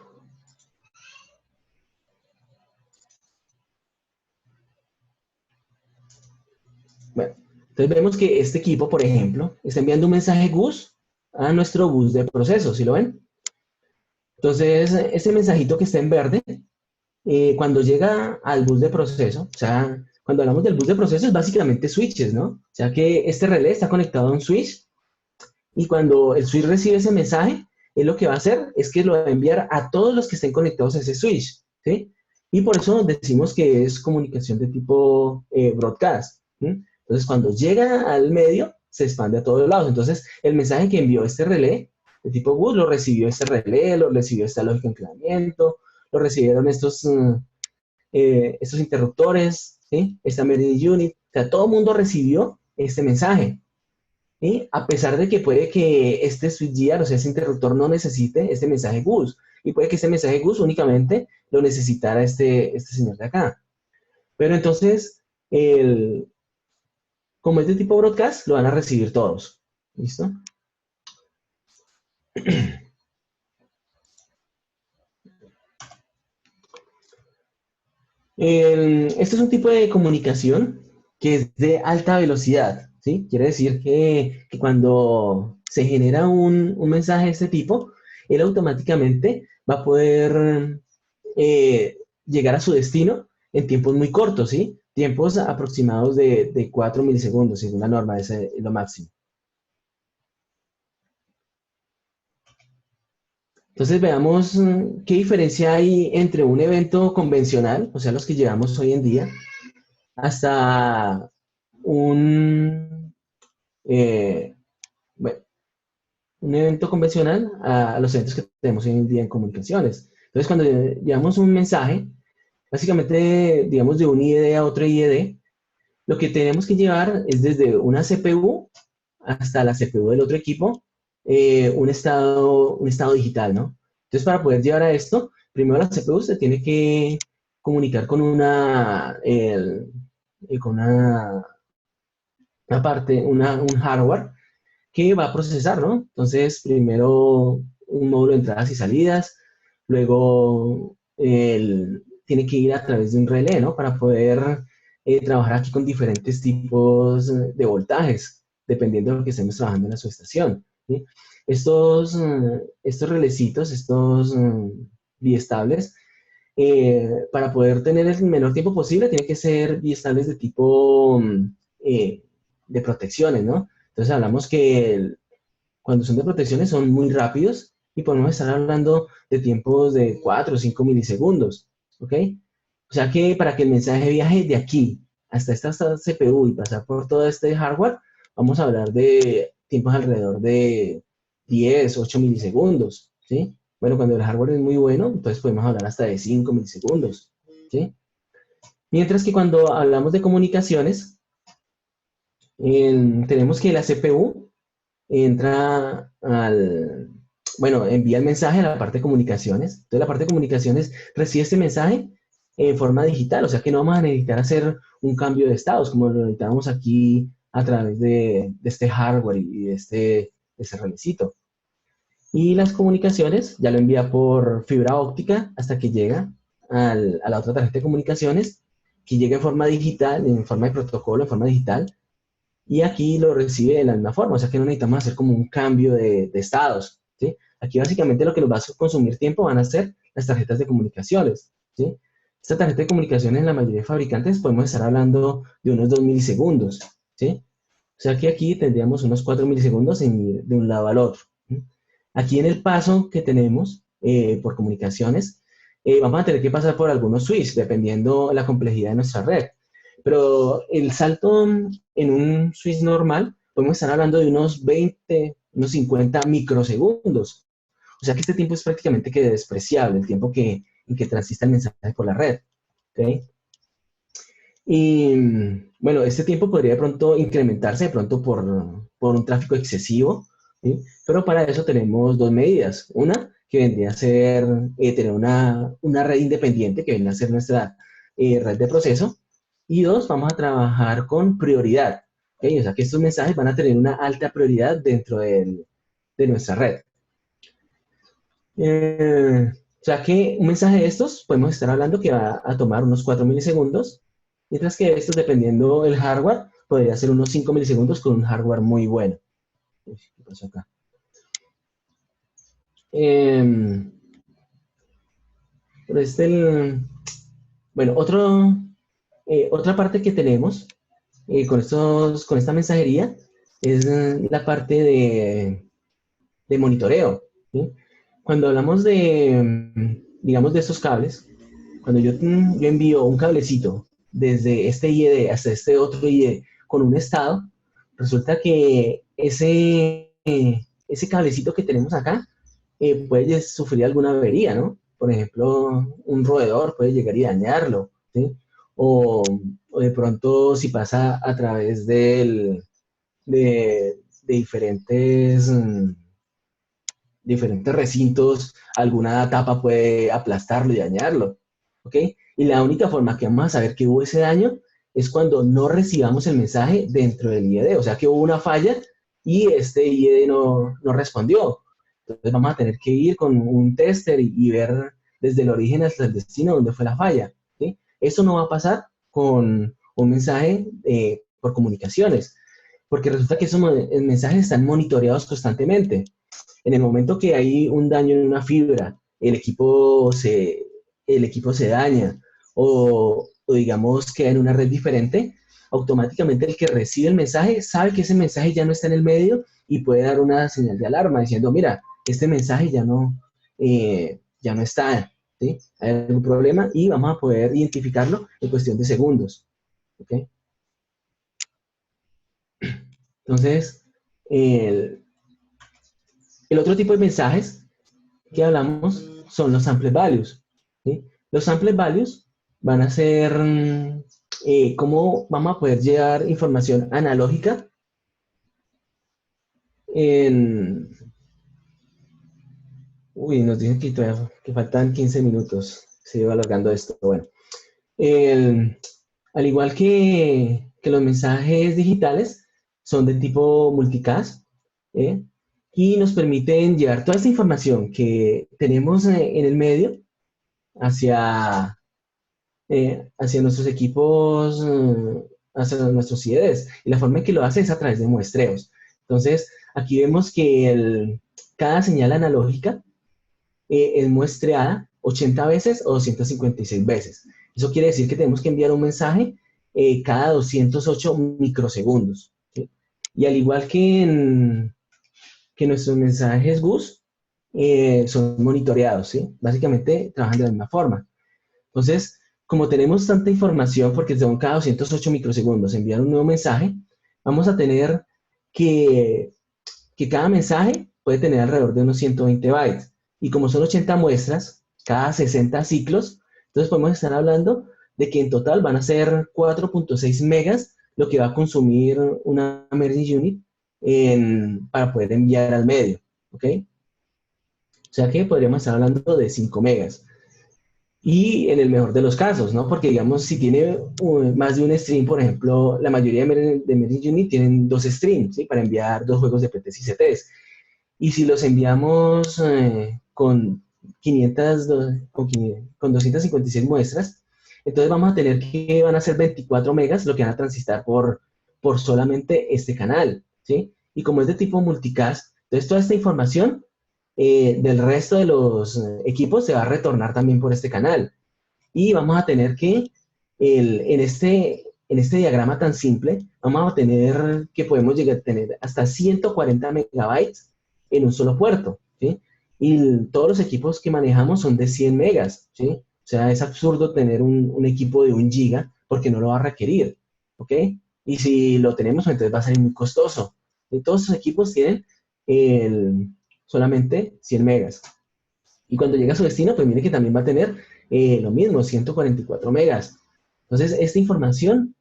Bueno, entonces vemos que este equipo, por ejemplo, está enviando un mensaje GUS a nuestro bus de proceso, ¿sí lo ven? Entonces, ese mensajito que está en verde, cuando llega al bus de proceso, o sea, cuando hablamos del bus de proceso es básicamente switches, ¿no? O sea que este relé está conectado a un switch y cuando el switch recibe ese mensaje, él lo que va a hacer es que lo va a enviar a todos los que estén conectados a ese switch, ¿sí? Y por eso decimos que es comunicación de tipo broadcast. ¿Sí? Entonces, cuando llega al medio, se expande a todos lados. Entonces, el mensaje que envió este relé de tipo bus lo recibió este relé, lo recibió esta lógica de enclavamiento, lo recibieron estos interruptores, ¿sí? Esta Merit Unit. O sea, todo el mundo recibió este mensaje. ¿Sí? A pesar de que puede que este switchgear, o sea, ese interruptor no necesite este mensaje GUS. Y puede que este mensaje GUS únicamente lo necesitara este señor de acá. Pero entonces, como es de tipo broadcast, lo van a recibir todos. ¿Listo? Este es un tipo de comunicación que es de alta velocidad, ¿sí? Quiere decir que cuando se genera un mensaje de este tipo, él automáticamente va a poder llegar a su destino en tiempos muy cortos, ¿sí? Tiempos aproximados de 4 milisegundos, según la norma, ese es lo máximo. Entonces veamos qué diferencia hay entre un evento convencional, o sea, los que llevamos hoy en día, hasta un, eh, bueno, un evento convencional a los eventos que tenemos hoy en día en comunicaciones. Entonces, cuando llevamos un mensaje, básicamente, digamos, de un IED a otro IED, lo que tenemos que llevar es desde una CPU hasta la CPU del otro equipo, un estado digital, ¿no? Entonces, para poder llevar a esto, primero la CPU se tiene que comunicar con con un hardware que va a procesar, ¿no? Entonces, primero un módulo de entradas y salidas, luego tiene que ir a través de un relé, ¿no? Para poder trabajar aquí con diferentes tipos de voltajes, dependiendo de lo que estemos trabajando en la subestación, ¿sí? Estos relecitos, estos biestables, para poder tener el menor tiempo posible, tiene que ser biestables de tipo de protecciones, ¿no? Entonces hablamos que cuando son de protecciones son muy rápidos y podemos estar hablando de tiempos de 4 o 5 milisegundos, ¿ok? O sea que para que el mensaje viaje de aquí hasta esta CPU y pasar por todo este hardware, vamos a hablar de tiempos alrededor de 10, 8 milisegundos, ¿sí? Bueno, cuando el hardware es muy bueno, entonces podemos hablar hasta de 5 milisegundos, ¿sí? Mientras que cuando hablamos de comunicaciones, tenemos que la CPU envía el mensaje a la parte de comunicaciones. Entonces la parte de comunicaciones recibe este mensaje en forma digital, o sea que no vamos a necesitar hacer un cambio de estados como lo necesitamos aquí a través de este hardware y de ese relecito. Y las comunicaciones ya lo envía por fibra óptica hasta que llega a la otra tarjeta de comunicaciones, que llega en forma digital, en forma de protocolo, en forma digital, y aquí lo recibe de la misma forma, o sea que no necesitamos hacer como un cambio de estados, ¿sí? Aquí básicamente lo que nos va a consumir tiempo van a ser las tarjetas de comunicaciones, ¿sí? Esta tarjeta de comunicaciones en la mayoría de fabricantes podemos estar hablando de unos 2 milisegundos, ¿sí? O sea que aquí tendríamos unos 4 milisegundos en ir de un lado al otro, ¿sí? Aquí en el paso que tenemos por comunicaciones, vamos a tener que pasar por algunos switches, dependiendo la complejidad de nuestra red. Pero el salto en un switch normal, podemos estar hablando de unos 20, unos 50 microsegundos. O sea que este tiempo es prácticamente que despreciable, el tiempo en que transita el mensaje por la red, ¿okay? Y bueno, este tiempo podría de pronto incrementarse de pronto por un tráfico excesivo, ¿sí? Pero para eso tenemos dos medidas. Una, que vendría a ser tener una red independiente, que viene a ser nuestra red de proceso. Y dos, vamos a trabajar con prioridad, ¿okay? O sea que estos mensajes van a tener una alta prioridad dentro de nuestra red. O sea que un mensaje de estos podemos estar hablando que va a tomar unos 4 milisegundos, mientras que estos, dependiendo del hardware, podría ser unos 5 milisegundos con un hardware muy bueno. Uy, ¿qué pasó acá? Pero bueno, otra parte que tenemos con esta mensajería es la parte de monitoreo, ¿sí? Cuando hablamos digamos, de estos cables, cuando yo envío un cablecito desde este IED hasta este otro IED con un estado, resulta que ese cablecito que tenemos acá puede sufrir alguna avería, ¿no? Por ejemplo, un roedor puede llegar y dañarlo, ¿sí? O, o de pronto si pasa a través de diferentes recintos, alguna tapa puede aplastarlo y dañarlo, ¿ok? Y la única forma que vamos a saber que hubo ese daño es cuando no recibamos el mensaje dentro del IED, o sea que hubo una falla y este IED no respondió. Entonces vamos a tener que ir con un tester y ver desde el origen hasta el destino dónde fue la falla, ¿sí? Eso no va a pasar con un mensaje por comunicaciones. porque resulta que esos mensajes están monitoreados constantemente. En el momento que hay un daño en una fibra, el equipo se daña o digamos queda en una red diferente, automáticamente el que recibe el mensaje sabe que ese mensaje ya no está en el medio y puede dar una señal de alarma diciendo, mira, este mensaje ya no está, ¿sí? Hay algún problema y vamos a poder identificarlo en cuestión de segundos. ¿Okay? Entonces, el, el otro tipo de mensajes que hablamos son los sample values. ¿Sí? Los sample values van a ser cómo vamos a poder llevar información analógica en... Uy, nos dicen que faltan 15 minutos. Se iba alargando esto. Bueno, el, al igual que los mensajes digitales, son de tipo multicast, ¿eh? Y nos permiten llevar toda esta información que tenemos en el medio hacia, hacia nuestros equipos, hacia nuestros CDs. Y la forma en que lo hace es a través de muestreos. Entonces, aquí vemos que cada señal analógica es muestreada 80 veces o 256 veces. Eso quiere decir que tenemos que enviar un mensaje cada 208 microsegundos. ¿Sí? Y al igual que nuestros mensajes GUS, son monitoreados, ¿sí? Básicamente trabajan de la misma forma. Entonces, como tenemos tanta información, porque son cada 208 microsegundos enviar un nuevo mensaje, vamos a tener que, que cada mensaje puede tener alrededor de unos 120 bytes. Y como son 80 muestras, cada 60 ciclos, entonces podemos estar hablando de que en total van a ser 4.6 megas lo que va a consumir una Merging Unit para poder enviar al medio. ¿Ok? O sea que podríamos estar hablando de 5 megas. Y en el mejor de los casos, ¿no? Porque, digamos, si tiene más de un stream, por ejemplo, la mayoría de Merging Unit tienen 2 streams, ¿sí? Para enviar 2 juegos de PTs y CTs. Y si los enviamos con 500, con 256 muestras, entonces vamos a tener que van a ser 24 megas lo que van a transistar por solamente este canal, ¿sí? Y como es de tipo multicast, entonces toda esta información del resto de los equipos se va a retornar también por este canal. Y vamos a tener que, en este diagrama tan simple, vamos a tener que podemos llegar a tener hasta 140 megabytes en un solo puerto, ¿sí? Y todos los equipos que manejamos son de 100 megas, ¿sí? O sea, es absurdo tener un equipo de 1 giga porque no lo va a requerir, ¿ok? Y si lo tenemos, entonces va a ser muy costoso. Y todos esos equipos tienen solamente 100 megas. Y cuando llega a su destino, pues mire que también va a tener lo mismo, 144 megas. Entonces, esta información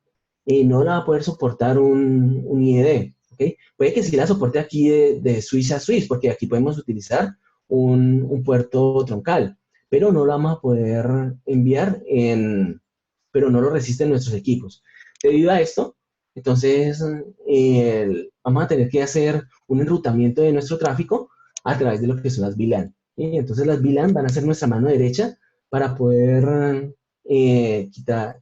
no la va a poder soportar un IED. ¿Okay? Puede que sí la soporte aquí de switch a switch, porque aquí podemos utilizar un puerto troncal, pero no lo vamos a poder enviar pero no lo resisten nuestros equipos. Debido a esto, entonces vamos a tener que hacer un enrutamiento de nuestro tráfico a través de lo que son las VLAN. Y entonces las VLAN van a ser nuestra mano derecha para poder enrutar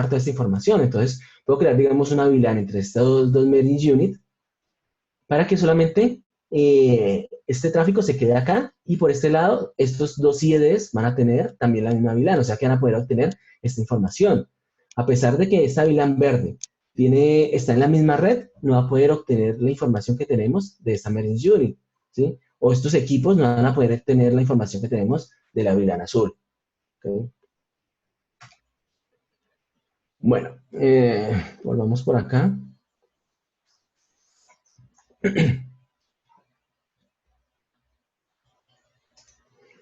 toda esta información. Entonces, puedo crear, digamos, una VLAN entre estas dos Merging Unit para que solamente este tráfico se quede acá y por este lado, estos dos IEDs van a tener también la misma VLAN, o sea que van a poder obtener esta información. A pesar de que esta VLAN verde está en la misma red, no va a poder obtener la información que tenemos de esta Merging Unit, ¿sí? O estos equipos no van a poder tener la información que tenemos de la VLAN azul. ¿Okay? Bueno, volvamos por acá.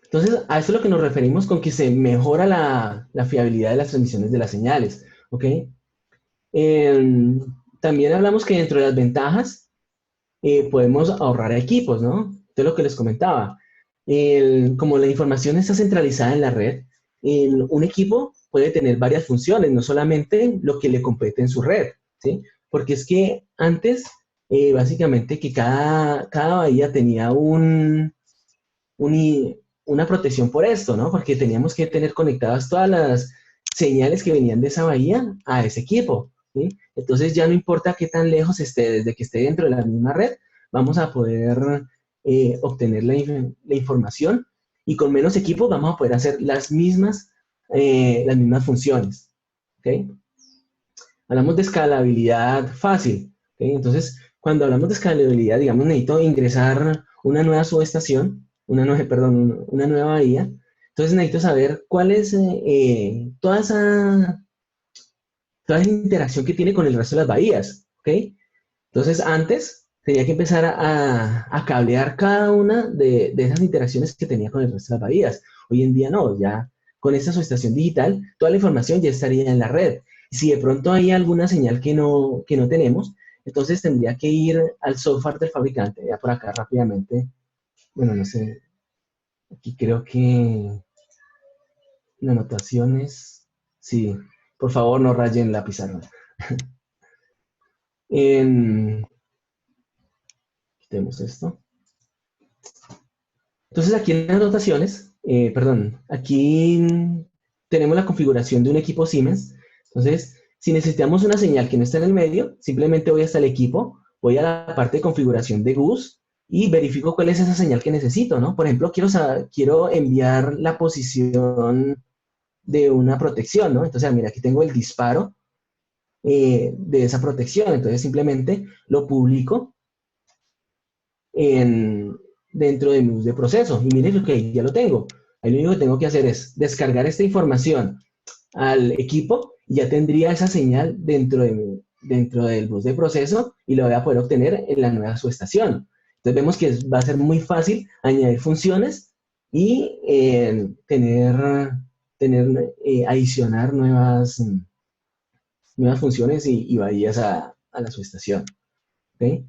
Entonces, a eso es lo que nos referimos con que se mejora la fiabilidad de las transmisiones de las señales, ¿ok? También hablamos que dentro de las ventajas podemos ahorrar equipos, ¿no? Esto es lo que les comentaba. Como la información está centralizada en la red, un equipo puede tener varias funciones, no solamente lo que le compete en su red, ¿sí? Porque es que antes, básicamente, que cada bahía tenía una protección por esto, ¿no? Porque teníamos que tener conectadas todas las señales que venían de esa bahía a ese equipo. ¿sí? Entonces ya no importa qué tan lejos esté, desde que esté dentro de la misma red, vamos a poder obtener la información y con menos equipo vamos a poder hacer las mismas funciones. ¿Ok? Hablamos de escalabilidad fácil. ¿Ok? Entonces, cuando hablamos de escalabilidad, digamos, necesito ingresar una nueva subestación, perdón, una nueva bahía. Entonces necesito saber cuál es toda esa interacción que tiene con el resto de las bahías. ¿Ok? Entonces, antes tenía que empezar a cablear cada una de esas interacciones que tenía con el resto de las bahías. Hoy en día no, ya con esta subestación digital, toda la información ya estaría en la red. Si de pronto hay alguna señal que no tenemos, entonces tendría que ir al software del fabricante, ya por acá rápidamente. Bueno, no sé, aquí creo que en anotaciones, sí, por favor no rayen la pizarra. En, Quitemos esto. Entonces aquí en las anotaciones, perdón, aquí tenemos la configuración de un equipo Siemens. Entonces, si necesitamos una señal que no está en el medio, simplemente voy hasta el equipo, voy a la parte de configuración de GUS y verifico cuál es esa señal que necesito, ¿no? Por ejemplo, quiero enviar la posición de una protección, ¿no? Entonces, mira, aquí tengo el disparo de esa protección. Entonces, simplemente lo publico en, dentro de mi bus de proceso. Y miren lo que ya lo tengo. Ahí lo único que tengo que hacer es descargar esta información al equipo y ya tendría esa señal dentro del bus de proceso y lo voy a poder obtener en la nueva subestación. Entonces vemos que va a ser muy fácil añadir funciones y adicionar nuevas funciones y bahías a la subestación. ¿Okay?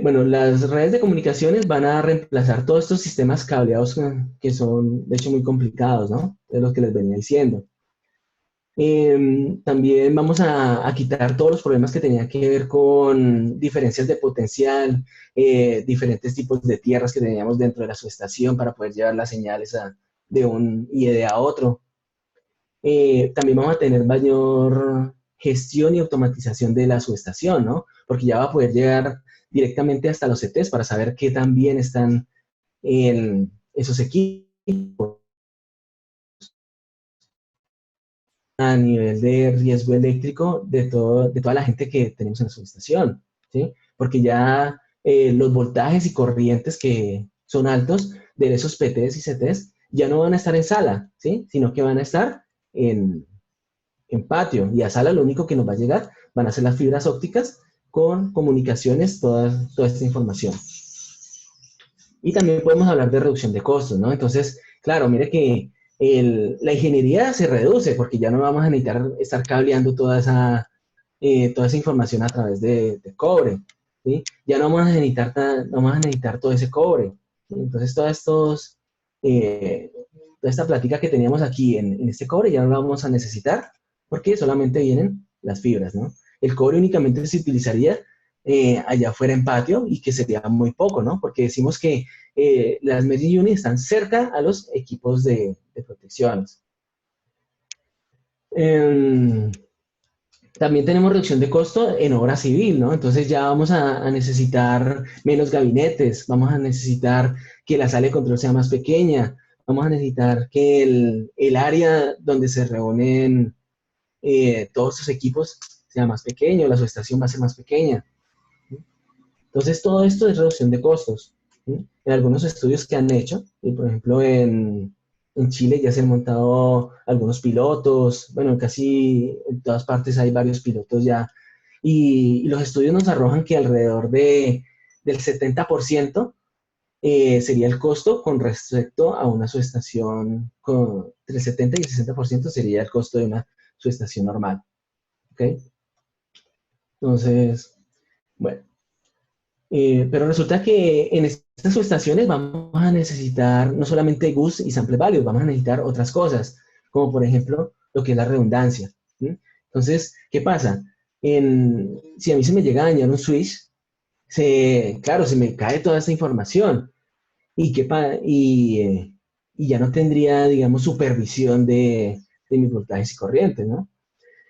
Bueno, las redes de comunicaciones van a reemplazar todos estos sistemas cableados que son, de hecho, muy complicados, ¿no? Es lo que les venía diciendo. También vamos a quitar todos los problemas que tenían que ver con diferencias de potencial, diferentes tipos de tierras que teníamos dentro de la subestación para poder llevar las señales de un IED a otro. También vamos a tener mayor gestión y automatización de la subestación, ¿no? Porque ya va a poder llegar directamente hasta los CTs para saber qué tan bien están esos equipos a nivel de riesgo eléctrico de toda la gente que tenemos en la subestación, ¿sí? Porque ya los voltajes y corrientes que son altos de esos PTs y CTs ya no van a estar en sala, ¿sí? Sino que van a estar en patio. Y a sala lo único que nos va a llegar van a ser las fibras ópticas con comunicaciones, toda esta información. Y también podemos hablar de reducción de costos, ¿no? Entonces, claro, mire que la ingeniería se reduce porque ya no vamos a necesitar estar cableando toda esa información a través de cobre, ¿sí? Ya no no vamos a necesitar todo ese cobre, ¿sí? Entonces, toda esta plática que teníamos aquí en este cobre ya no la vamos a necesitar porque solamente vienen las fibras, ¿no? El cobre únicamente se utilizaría allá afuera en patio y que sería muy poco, ¿no? Porque decimos que las Medellín Units están cerca a los equipos de protecciones. También tenemos reducción de costo en obra civil, ¿no? Entonces ya vamos a necesitar menos gabinetes, vamos a necesitar que la sala de control sea más pequeña, vamos a necesitar que el área donde se reúnen todos estos equipos sea más pequeño, la subestación va a ser más pequeña. Entonces, todo esto es reducción de costos. ¿Sí? En algunos estudios que han hecho, y por ejemplo en Chile ya se han montado algunos pilotos, bueno, casi en todas partes hay varios pilotos ya, y los estudios nos arrojan que alrededor del 70% sería el costo con respecto a una subestación, entre el 70 y el 60% sería el costo de una subestación normal. ¿Ok? Entonces, bueno. Pero resulta que en estas subestaciones vamos a necesitar no solamente GUS y sample values, vamos a necesitar otras cosas, como por ejemplo lo que es la redundancia. ¿Sí? Entonces, ¿qué pasa? Si a mí se me llega a dañar un switch, claro, se me cae toda esta información y ya no tendría, digamos, supervisión de mis voltajes y corrientes, ¿no?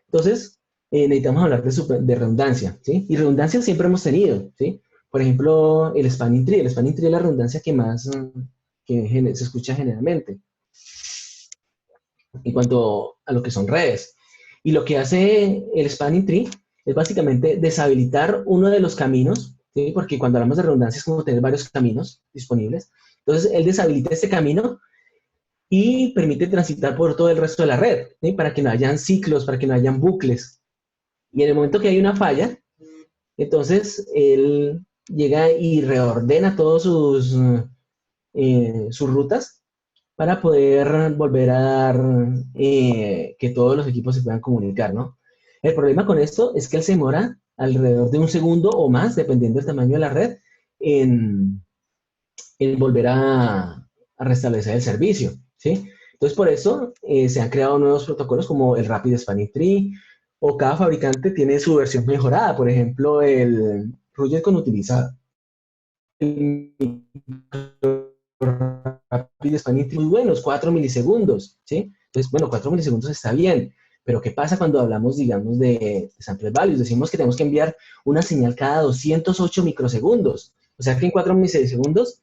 Entonces, necesitamos hablar de redundancia, ¿sí? Y redundancia siempre hemos tenido, ¿sí? Por ejemplo, el spanning tree. El spanning tree es la redundancia que más se escucha generalmente en cuanto a lo que son redes. Y lo que hace el spanning tree es básicamente deshabilitar uno de los caminos, ¿sí? Porque cuando hablamos de redundancia es como tener varios caminos disponibles. Entonces, él deshabilita este camino y permite transitar por todo el resto de la red, ¿sí? Para que no hayan ciclos, para que no hayan bucles. Y en el momento que hay una falla, entonces él llega y reordena todas sus rutas para poder volver a dar que todos los equipos se puedan comunicar, ¿no? El problema con esto es que él se demora alrededor de un segundo o más, dependiendo del tamaño de la red, en, en volver a restablecer el servicio, ¿sí? Entonces, por eso se han creado nuevos protocolos como el Rapid Spanning Tree, o cada fabricante tiene su versión mejorada. Por ejemplo, el Rubicon utiliza el Rapid Spanning Tree muy buenos, 4 milisegundos, ¿sí? Entonces, bueno, 4 milisegundos está bien, pero ¿qué pasa cuando hablamos, digamos, de sample values? Decimos que tenemos que enviar una señal cada 208 microsegundos. O sea que en 4 milisegundos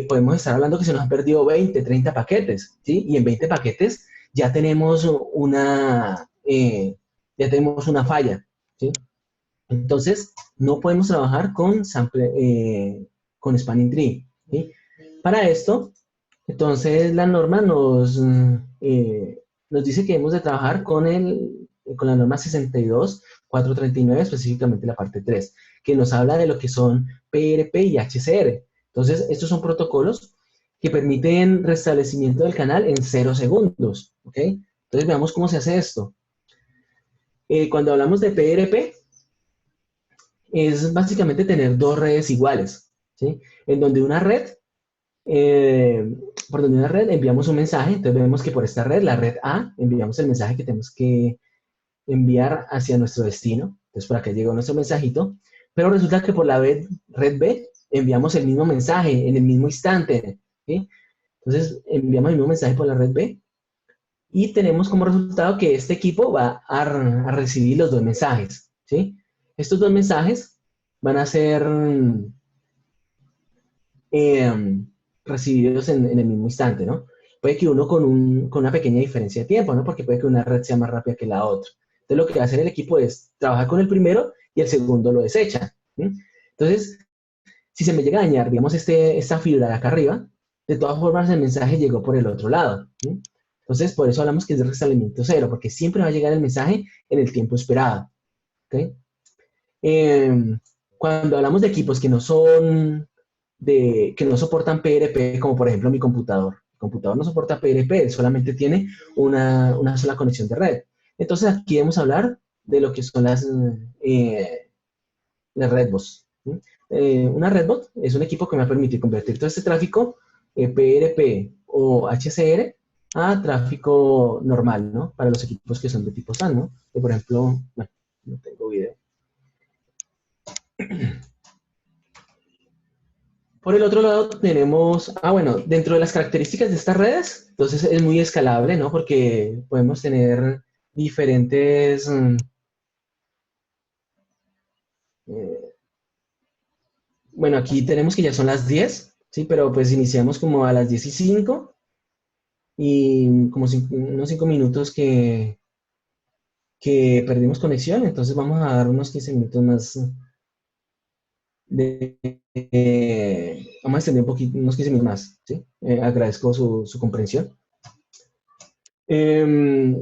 podemos estar hablando que se nos han perdido 20, 30 paquetes, ¿sí? Y en 20 paquetes ya tenemos una falla, ¿sí? Entonces, no podemos trabajar con Spanning Tree, ¿sí? Para esto, entonces la norma nos dice que debemos de trabajar con la norma 62439, específicamente la parte 3, que nos habla de lo que son PRP y HCR. Entonces, estos son protocolos que permiten restablecimiento del canal en 0 segundos, ¿ok? Entonces, veamos cómo se hace esto. Cuando hablamos de PRP, es básicamente tener dos redes iguales, ¿sí? En donde una red, por donde una red enviamos un mensaje, entonces vemos que por esta red, la red A, enviamos el mensaje que tenemos que enviar hacia nuestro destino, entonces por acá llegó nuestro mensajito, pero resulta que por la red B enviamos el mismo mensaje en el mismo instante, ¿sí? Entonces enviamos el mismo mensaje por la red B y tenemos como resultado que este equipo va a recibir los dos mensajes, ¿sí? Estos dos mensajes van a ser eh, recibidos en el mismo instante, ¿no? Puede que uno con una pequeña diferencia de tiempo, ¿no? Porque puede que una red sea más rápida que la otra. Entonces, lo que va a hacer el equipo es trabajar con el primero y el segundo lo desecha, ¿sí? Entonces, si se me llega a dañar, digamos, esta fibra de acá arriba, de todas formas el mensaje llegó por el otro lado, ¿sí? Entonces, por eso hablamos que es de restablecimiento cero, porque siempre va a llegar el mensaje en el tiempo esperado, ¿ok? Eh, Cuando hablamos de equipos que no soportan PRP, como por ejemplo mi computador. Mi computador no soporta PRP, solamente tiene una sola conexión de red. Entonces aquí debemos hablar de lo que son las redbots, ¿sí? Una redbot es un equipo que me va a permitir convertir todo este tráfico PRP o HCR a tráfico normal, ¿no? Para los equipos que son de tipo SAN, ¿no? Que por ejemplo, bueno, no tengo video. Por el otro lado tenemos, bueno, dentro de las características de estas redes, entonces es muy escalable, ¿no? Porque podemos tener diferentes, eh, bueno, aquí tenemos que ya son las 10, ¿sí? Pero pues iniciamos como a las 10 y 5 y como unos 5 minutos que perdimos conexión, entonces vamos a dar unos 15 minutos más vamos a extender un poquito, unos 15 minutos más, ¿sí? Agradezco su comprensión. Eh,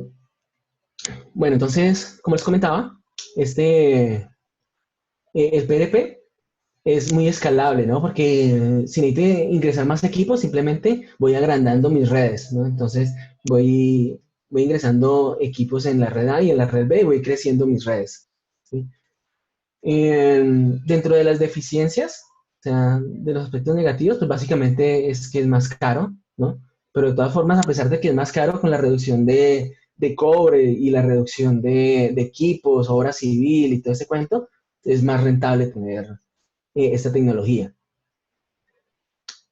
Bueno, entonces, como les comentaba, el PRP es muy escalable, ¿no? Porque si necesito ingresar más equipos, simplemente voy agrandando mis redes, ¿no? Entonces, voy ingresando equipos en la red A y en la red B y voy creciendo mis redes, ¿sí? Dentro de las deficiencias, o sea, de los aspectos negativos, pues básicamente es que es más caro, ¿no? Pero de todas formas, a pesar de que es más caro con la reducción de cobre y la reducción de equipos, obra civil y todo ese cuento, es más rentable tener esta tecnología.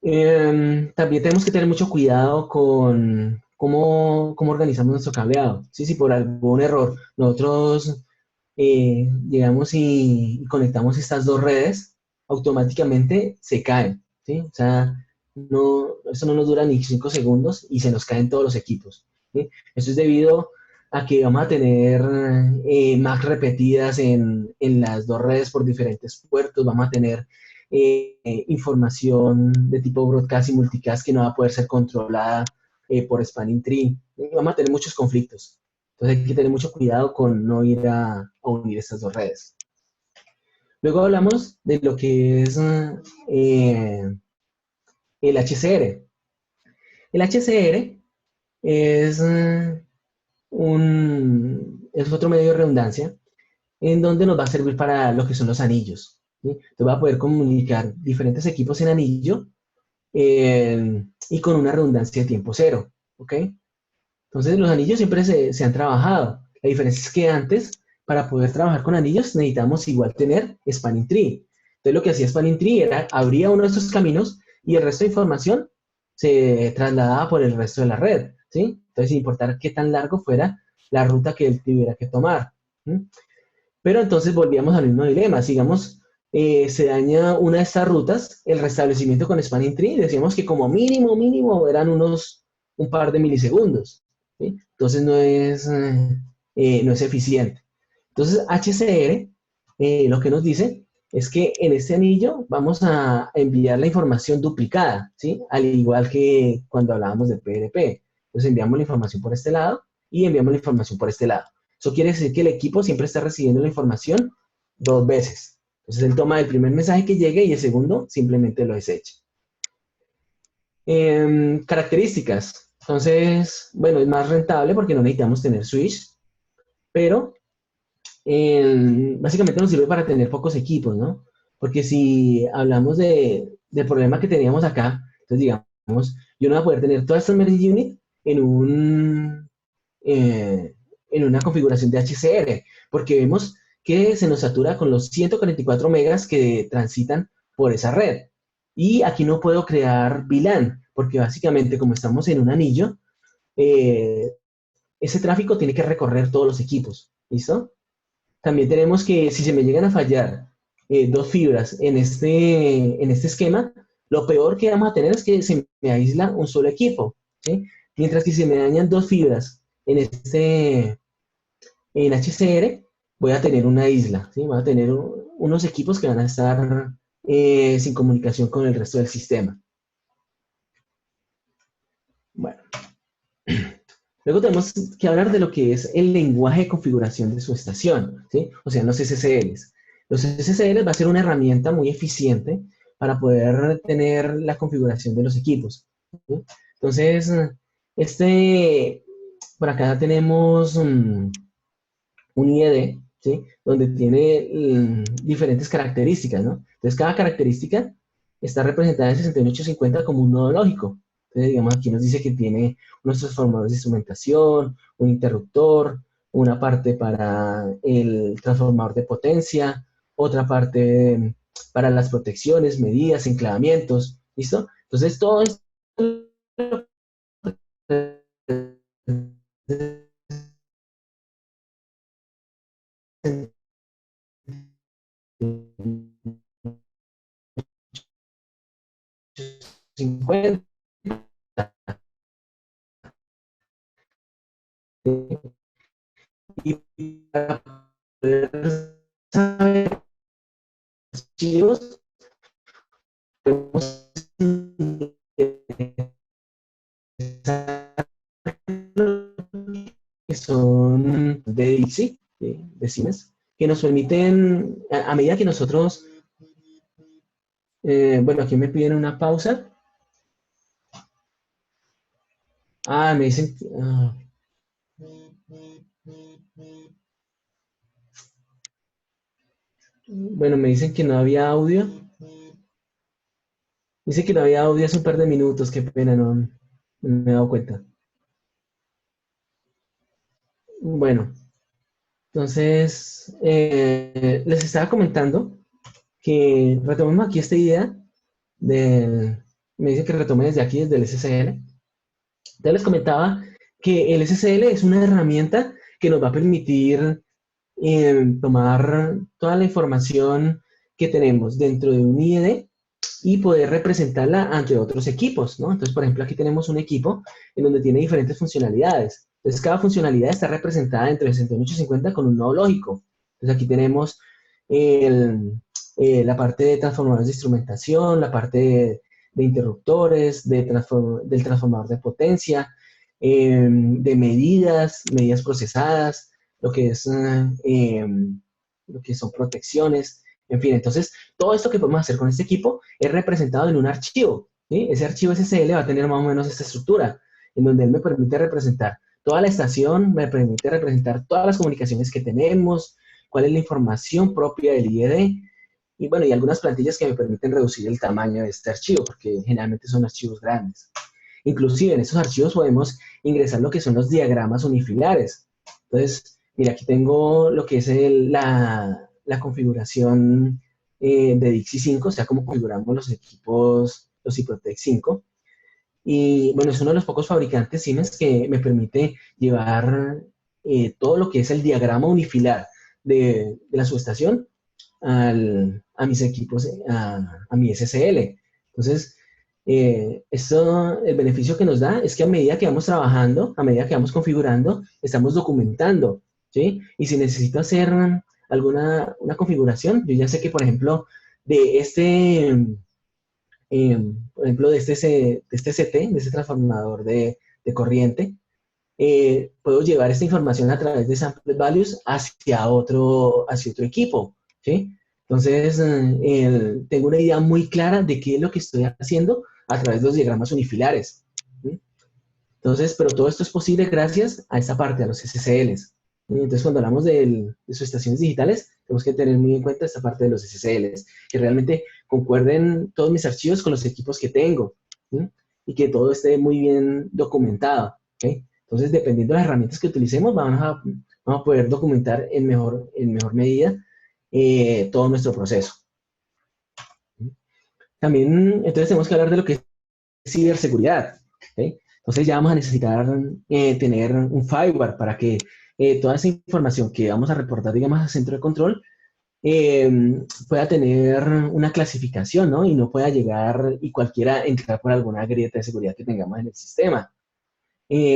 También tenemos que tener mucho cuidado con cómo organizamos nuestro cableado. ¿Sí? Si por algún error nosotros llegamos y conectamos estas dos redes, automáticamente se caen, ¿sí? O sea, no, eso no nos dura ni 5 segundos y se nos caen todos los equipos, ¿sí? Eso es debido a que vamos a tener Mac repetidas en las dos redes por diferentes puertos, vamos a tener información de tipo broadcast y multicast que no va a poder ser controlada por spanning tree. Vamos a tener muchos conflictos. Entonces hay que tener mucho cuidado con no ir a unir estas dos redes. Luego hablamos de lo que es el HCR. El HCR es, es otro medio de redundancia en donde nos va a servir para lo que son los anillos, ¿sí? Entonces va a poder comunicar diferentes equipos en anillo y con una redundancia de tiempo cero, ¿ok? Entonces los anillos siempre se han trabajado. La diferencia es que antes, para poder trabajar con anillos, necesitamos igual tener spanning tree. Entonces lo que hacía spanning tree era, abría uno de estos caminos y el resto de información se trasladaba por el resto de la red, ¿sí? Entonces, sin importar qué tan largo fuera la ruta que él tuviera que tomar. ¿Sí? Pero entonces volvíamos al mismo dilema. Sigamos, se daña una de estas rutas, el restablecimiento con spanning tree, decíamos que como mínimo eran un par de milisegundos, ¿sí? Entonces no es eficiente. Entonces HCR lo que nos dice es que en este anillo vamos a enviar la información duplicada, ¿sí? Al igual que cuando hablábamos de PRP. Entonces enviamos la información por este lado y enviamos la información por este lado. Eso quiere decir que el equipo siempre está recibiendo la información 2 veces. Entonces él toma el primer mensaje que llegue y el segundo simplemente lo desecha. Características. Entonces, bueno, es más rentable porque no necesitamos tener switch, pero básicamente nos sirve para tener pocos equipos, ¿no? Porque si hablamos del problema que teníamos acá, entonces digamos, yo no voy a poder tener todas estas merge unit en una configuración de HCR, porque vemos que se nos satura con los 144 megas que transitan por esa red. Y aquí no puedo crear VLAN, porque básicamente como estamos en un anillo, ese tráfico tiene que recorrer todos los equipos, ¿listo? También tenemos que, si se me llegan a fallar dos fibras en este esquema, lo peor que vamos a tener es que se me aísla un solo equipo, ¿sí? Mientras que si me dañan dos fibras en HCR, voy a tener una isla, ¿sí? Voy a tener unos equipos que van a estar sin comunicación con el resto del sistema. Bueno. Luego tenemos que hablar de lo que es el lenguaje de configuración de su estación, ¿sí? O sea, los SSLs. Los SSLs va a ser una herramienta muy eficiente para poder tener la configuración de los equipos, ¿sí? Entonces, por acá tenemos un IED, ¿sí? Donde tiene diferentes características, ¿no? Entonces, cada característica está representada en 6850 como un nodo lógico. Entonces, digamos, aquí nos dice que tiene unos transformadores de instrumentación, un interruptor, una parte para el transformador de potencia, otra parte para las protecciones, medidas, enclavamientos, ¿listo? Entonces, todo esto es 50 y para poder saber archivos podemos que son de DC, de Siemens, que nos permiten, a medida que nosotros, bueno, aquí me piden una pausa. Me dicen, bueno, me dicen que no había audio. Dice que no había audio hace un par de minutos, qué pena, no me he dado cuenta. Bueno, entonces, les estaba comentando que retomemos aquí esta idea me dice que retome desde aquí, desde el SSL. Entonces les comentaba que el SSL es una herramienta que nos va a permitir tomar toda la información que tenemos dentro de un IED y poder representarla ante otros equipos, ¿no? Entonces, por ejemplo, aquí tenemos un equipo en donde tiene diferentes funcionalidades. Entonces, cada funcionalidad está representada dentro de 6850 con un nodo lógico. Entonces, aquí tenemos la parte de transformadores de instrumentación, la parte de interruptores, del transformador de potencia, de medidas procesadas, lo que es, lo que son protecciones, en fin. Entonces, todo esto que podemos hacer con este equipo es representado en un archivo, ¿sí? Ese archivo SSL va a tener más o menos esta estructura, en donde él me permite representar toda la estación, me permite representar todas las comunicaciones que tenemos, cuál es la información propia del IED, y bueno, y algunas plantillas que me permiten reducir el tamaño de este archivo, porque generalmente son archivos grandes. Inclusive en esos archivos podemos ingresar lo que son los diagramas unifilares. Entonces, mira, aquí tengo lo que es la configuración de Dixie 5, o sea, cómo configuramos los equipos, los Cyprotec 5. Y bueno, es uno de los pocos fabricantes Siemens que me permite llevar todo lo que es el diagrama unifilar de la subestación a mis equipos, a mi SSL. Entonces, el beneficio que nos da es que a medida que vamos trabajando, a medida que vamos configurando, estamos documentando, ¿sí? Y si necesito hacer una configuración, yo ya sé que, por ejemplo, de por ejemplo, de este CT, de este transformador de corriente, puedo llevar esta información a través de sample values hacia otro equipo, ¿sí? Entonces, tengo una idea muy clara de qué es lo que estoy haciendo a través de los diagramas unifilares, ¿sí? Entonces, pero todo esto es posible gracias a esta parte, a los SSLs. Entonces, cuando hablamos de sus estaciones digitales, tenemos que tener muy en cuenta esta parte de los SSLs, que realmente concuerden todos mis archivos con los equipos que tengo, ¿sí? Y que todo esté muy bien documentado, ¿ok? Entonces, dependiendo de las herramientas que utilicemos, vamos a poder documentar en mejor medida todo nuestro proceso. También, entonces, tenemos que hablar de lo que es ciberseguridad, ¿ok? Entonces, ya vamos a necesitar tener un firewall para que toda esa información que vamos a reportar, digamos, al centro de control, pueda tener una clasificación, ¿no? Y no pueda llegar y cualquiera entrar por alguna grieta de seguridad que tengamos en el sistema.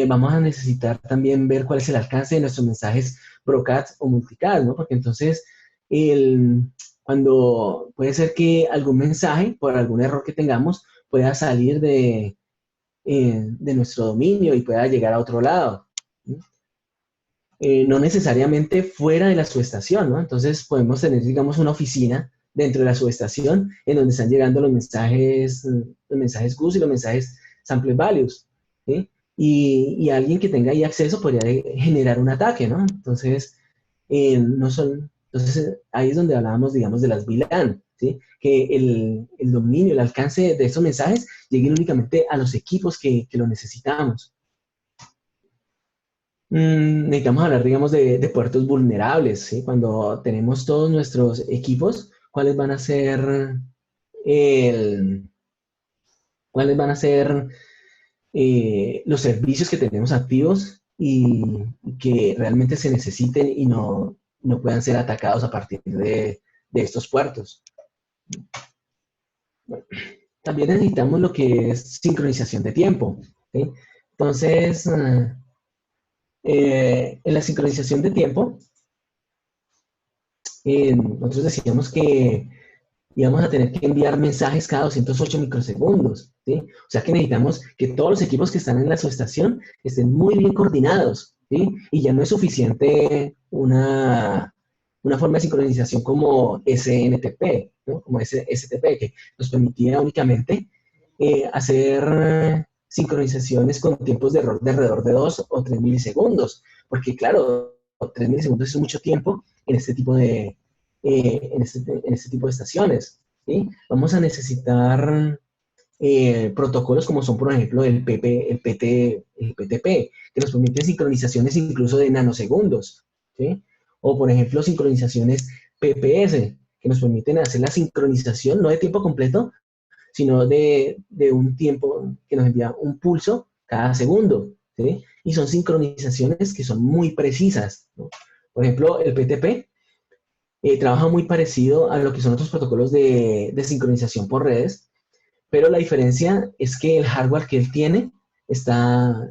Vamos a necesitar también ver cuál es el alcance de nuestros mensajes broadcast o multicast, ¿no? Porque entonces, cuando puede ser que algún mensaje, por algún error que tengamos, pueda salir de nuestro dominio y pueda llegar a otro lado, ¿sí? No necesariamente fuera de la subestación, ¿no? Entonces podemos tener, digamos, una oficina dentro de la subestación en donde están llegando los mensajes GUS y los mensajes sample values, ¿sí? Y alguien que tenga ahí acceso podría generar un ataque, ¿no? Entonces, entonces ahí es donde hablábamos, digamos, de las VLAN, ¿sí? Que el dominio, el alcance de estos mensajes lleguen únicamente a los equipos que lo necesitamos. Necesitamos hablar, digamos, de puertos vulnerables, ¿sí? Cuando tenemos todos nuestros equipos, ¿cuáles van a ser el, cuáles van a ser los servicios que tenemos activos y que realmente se necesiten y no puedan ser atacados a partir de estos puertos? Bueno, también necesitamos lo que es sincronización de tiempo, ¿sí? Entonces, en la sincronización de tiempo, nosotros decíamos que íbamos a tener que enviar mensajes cada 208 microsegundos, ¿sí? O sea que necesitamos que todos los equipos que están en la subestación estén muy bien coordinados, ¿sí? Y ya no es suficiente una forma de sincronización como SNTP, ¿no? Como STP, que nos permitía únicamente hacer sincronizaciones con tiempos de error de alrededor de 2 o 3 milisegundos, porque claro, 3 milisegundos es mucho tiempo en este tipo en este tipo de estaciones, ¿sí? Vamos a necesitar protocolos como son, por ejemplo, el PTP, que nos permite sincronizaciones incluso de nanosegundos, ¿sí? O, por ejemplo, sincronizaciones PPS, que nos permiten hacer la sincronización no de tiempo completo, sino de un tiempo que nos envía un pulso cada segundo, ¿sí? Y son sincronizaciones que son muy precisas, ¿no? Por ejemplo, el PTP trabaja muy parecido a lo que son otros protocolos de sincronización por redes, pero la diferencia es que el hardware que él tiene está,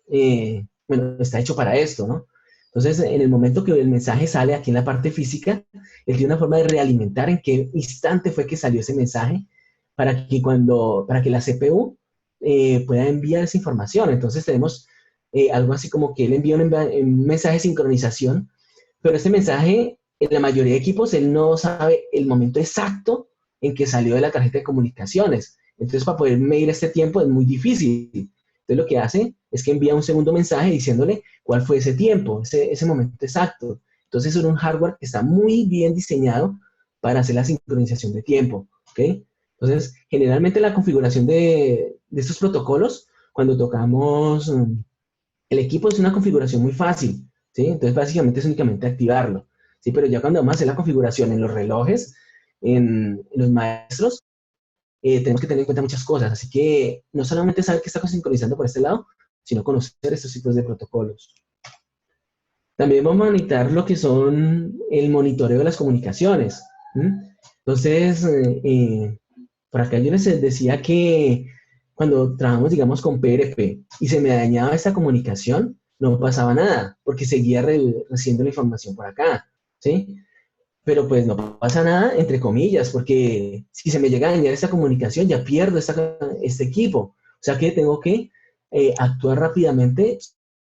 bueno, está hecho para esto, ¿no? Entonces, en el momento que el mensaje sale aquí en la parte física, él tiene una forma de realimentar en qué instante fue que salió ese mensaje para que la CPU pueda enviar esa información. Entonces, tenemos algo así como que él envía un mensaje de sincronización, pero este mensaje, en la mayoría de equipos, él no sabe el momento exacto en que salió de la tarjeta de comunicaciones. Entonces, para poder medir este tiempo es muy difícil. Entonces, lo que hace es que envía un segundo mensaje diciéndole cuál fue ese tiempo, ese momento exacto. Entonces, es un hardware que está muy bien diseñado para hacer la sincronización de tiempo. ¿Ok? Entonces, generalmente la configuración de estos protocolos, cuando tocamos el equipo, es una configuración muy fácil. ¿Sí? Entonces, básicamente es únicamente activarlo. ¿Sí? Pero ya cuando vamos a hacer la configuración en los relojes, en los maestros, tenemos que tener en cuenta muchas cosas. Así que no solamente saber qué está sincronizando por este lado, sino conocer estos tipos de protocolos. También vamos a monitorear lo que son el monitoreo de las comunicaciones. Entonces, por acá yo les decía que cuando trabajamos, digamos, con PRP y se me dañaba esta comunicación, no pasaba nada, porque seguía recibiendo la información por acá, ¿sí? Pero pues no pasa nada, entre comillas, porque si se me llega a dañar esta comunicación, ya pierdo este equipo. O sea que tengo que actuar rápidamente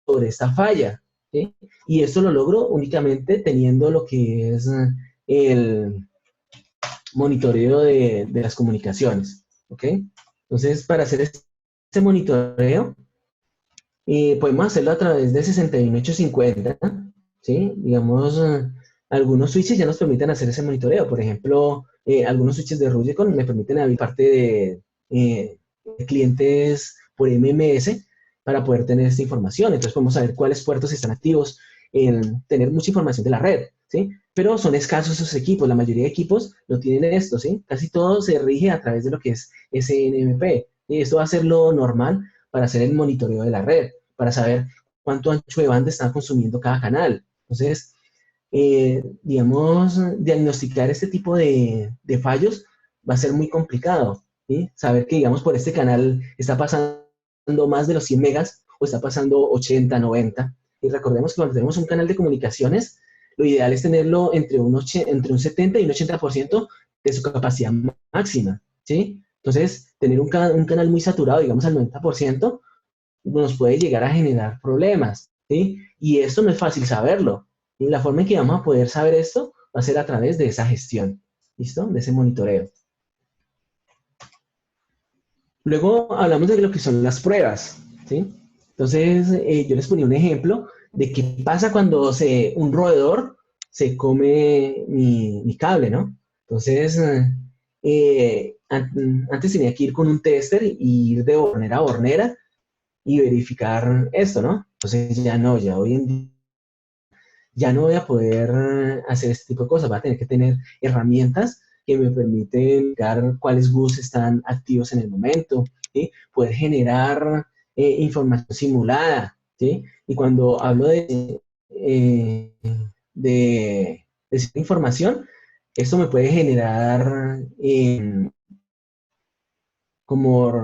sobre esta falla. ¿Sí? Y esto lo logro únicamente teniendo lo que es el monitoreo de las comunicaciones. ¿Ok? Entonces, para hacer este monitoreo, podemos hacerlo a través de 61850, ¿sí? Digamos, algunos switches ya nos permiten hacer ese monitoreo. Por ejemplo, algunos switches de Rubicon me permiten abrir parte de clientes por MMS para poder tener esta información. Entonces podemos saber cuáles puertos están activos, tener mucha información de la red, ¿sí? Pero son escasos esos equipos. La mayoría de equipos no tienen esto, ¿sí? Casi todo se rige a través de lo que es SNMP. Y esto va a ser lo normal para hacer el monitoreo de la red, para saber cuánto ancho de banda está consumiendo cada canal. Entonces, digamos, diagnosticar este tipo de fallos va a ser muy complicado. ¿Sí? Saber que, digamos, por este canal está pasando más de los 100 megas o está pasando 80, 90. Y recordemos que cuando tenemos un canal de comunicaciones, lo ideal es tenerlo entre un 70 y un 80% de su capacidad máxima. ¿Sí? Entonces, tener un canal muy saturado, digamos al 90%, nos puede llegar a generar problemas, ¿sí? Y esto no es fácil saberlo. Y la forma en que vamos a poder saber esto va a ser a través de esa gestión, ¿listo? De ese monitoreo. Luego hablamos de lo que son las pruebas, ¿sí? Entonces, yo les ponía un ejemplo de qué pasa cuando un roedor se come mi cable, ¿no? Entonces, antes tenía que ir con un tester y ir de hornera a hornera y verificar esto, ¿no? Entonces ya no, ya hoy en día ya no voy a poder hacer este tipo de cosas, voy a tener que tener herramientas que me permiten ver cuáles bus están activos en el momento, ¿sí? Poder generar información simulada, ¿sí? Y cuando hablo eh, de cierta información, esto me puede generar como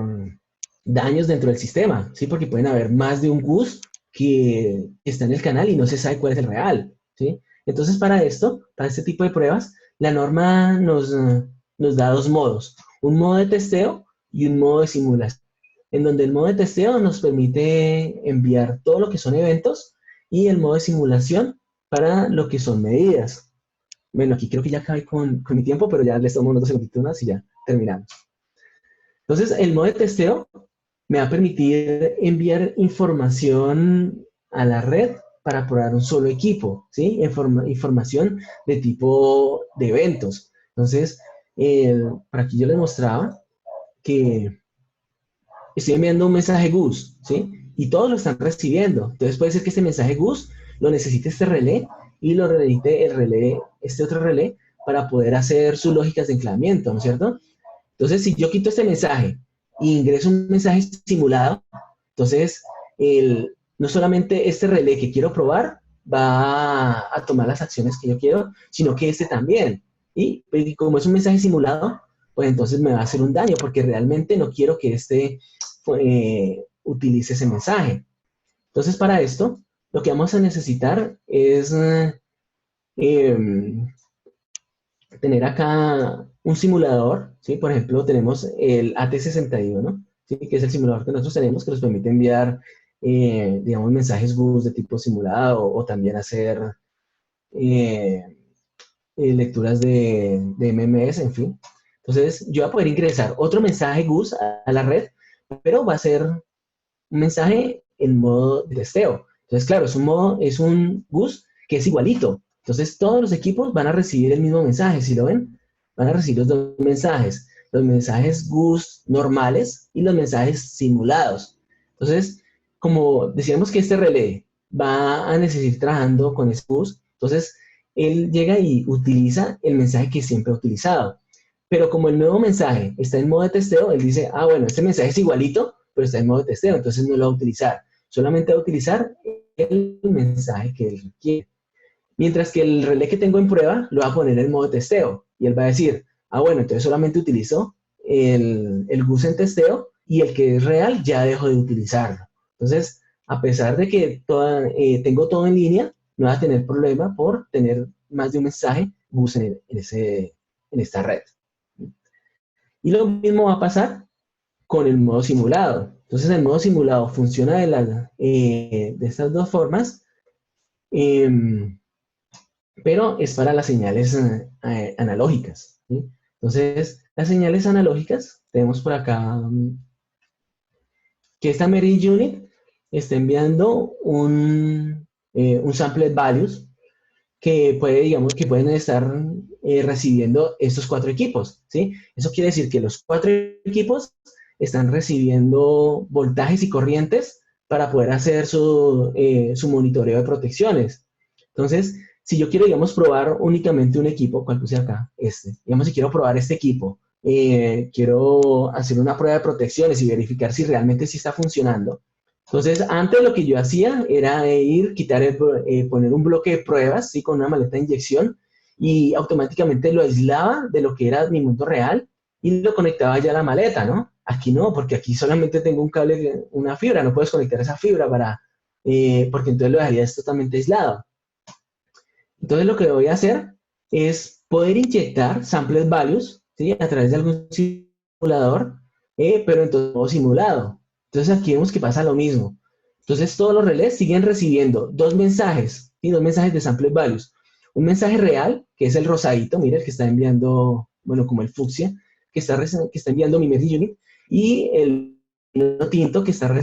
daños dentro del sistema, ¿sí? Porque pueden haber más de un bus que está en el canal y no se sabe cuál es el real, ¿sí? Entonces, para esto, para este tipo de pruebas, la norma nos da dos modos, un modo de testeo y un modo de simulación, en donde el modo de testeo nos permite enviar todo lo que son eventos y el modo de simulación para lo que son medidas. Bueno, aquí creo que ya acabé con mi tiempo, pero ya les tomo unos 2 segunditos más y ya terminamos. Entonces, el modo de testeo me va a permitir enviar información a la red para probar un solo equipo, ¿sí? Información de tipo de eventos. Entonces, por aquí yo les mostraba que estoy enviando un mensaje GUS, ¿sí? Y todos lo están recibiendo. Entonces puede ser que este mensaje GUS lo necesite este relé y lo necesite el relé, este otro relé, para poder hacer sus lógicas de enclavamiento, ¿no es cierto? Entonces, si yo quito este mensaje e ingreso un mensaje simulado, entonces no solamente este relé que quiero probar va a tomar las acciones que yo quiero, sino que este también. Y como es un mensaje simulado, pues entonces me va a hacer un daño, porque realmente no quiero que este utilice ese mensaje. Entonces, para esto, lo que vamos a necesitar es em, tener acá un simulador, ¿sí? Por ejemplo, tenemos el AT61, ¿sí? Que es el simulador que nosotros tenemos, que nos permite enviar, digamos, mensajes GUS de tipo simulado o también hacer eh, lecturas de MMS, en fin. Entonces, yo voy a poder ingresar otro mensaje GUS a la red, pero va a ser un mensaje en modo de testeo. Entonces, claro, es un bus que es igualito. Entonces, todos los equipos van a recibir el mismo mensaje, ¿sí lo ven? Van a recibir los dos mensajes, los mensajes GUS normales y los mensajes simulados. Entonces, como decíamos que este relé va a necesitar trabajando con ese GUS, entonces él llega y utiliza el mensaje que siempre ha utilizado. Pero como el nuevo mensaje está en modo de testeo, él dice, ah, bueno, este mensaje es igualito, pero está en modo de testeo, entonces no lo va a utilizar. Solamente va a utilizar el mensaje que él quiere. Mientras que el relé que tengo en prueba lo va a poner en modo de testeo. Y él va a decir, ah, bueno, entonces solamente utilizo el GUS en testeo y el que es real ya dejo de utilizarlo. Entonces, a pesar de que tengo todo en línea, no va a tener problema por tener más de un mensaje GUS en esta red. Y lo mismo va a pasar con el modo simulado. Entonces, el modo simulado funciona de estas dos formas, eh, pero es para las señales analógicas, ¿sí? Entonces, las señales analógicas, tenemos por acá que esta Merit Unit está enviando un sample values que puede, digamos, que pueden estar recibiendo estos cuatro equipos, ¿sí? Eso quiere decir que los cuatro equipos están recibiendo voltajes y corrientes para poder hacer su monitoreo de protecciones. Entonces, si yo quiero, digamos, probar únicamente un equipo, ¿cuál puse acá? Digamos, si quiero probar este equipo, quiero hacer una prueba de protecciones y verificar si realmente sí está funcionando. Entonces, antes lo que yo hacía era poner un bloque de pruebas, ¿sí? Con una maleta de inyección y automáticamente lo aislaba de lo que era mi mundo real y lo conectaba ya a la maleta, ¿no? Aquí no, porque aquí solamente tengo un cable, una fibra, no puedes conectar esa fibra porque entonces lo dejaría totalmente aislado. Entonces lo que voy a hacer es poder inyectar samples values, ¿sí? A través de algún simulador, pero en todo simulado. Entonces aquí vemos que pasa lo mismo. Entonces todos los relés siguen recibiendo dos mensajes, ¿sí? Dos mensajes de samples values. Un mensaje real, que es el rosadito, mira, el que está enviando, bueno, como el fucsia, que está enviando mi Merit Unit, y el tinto que está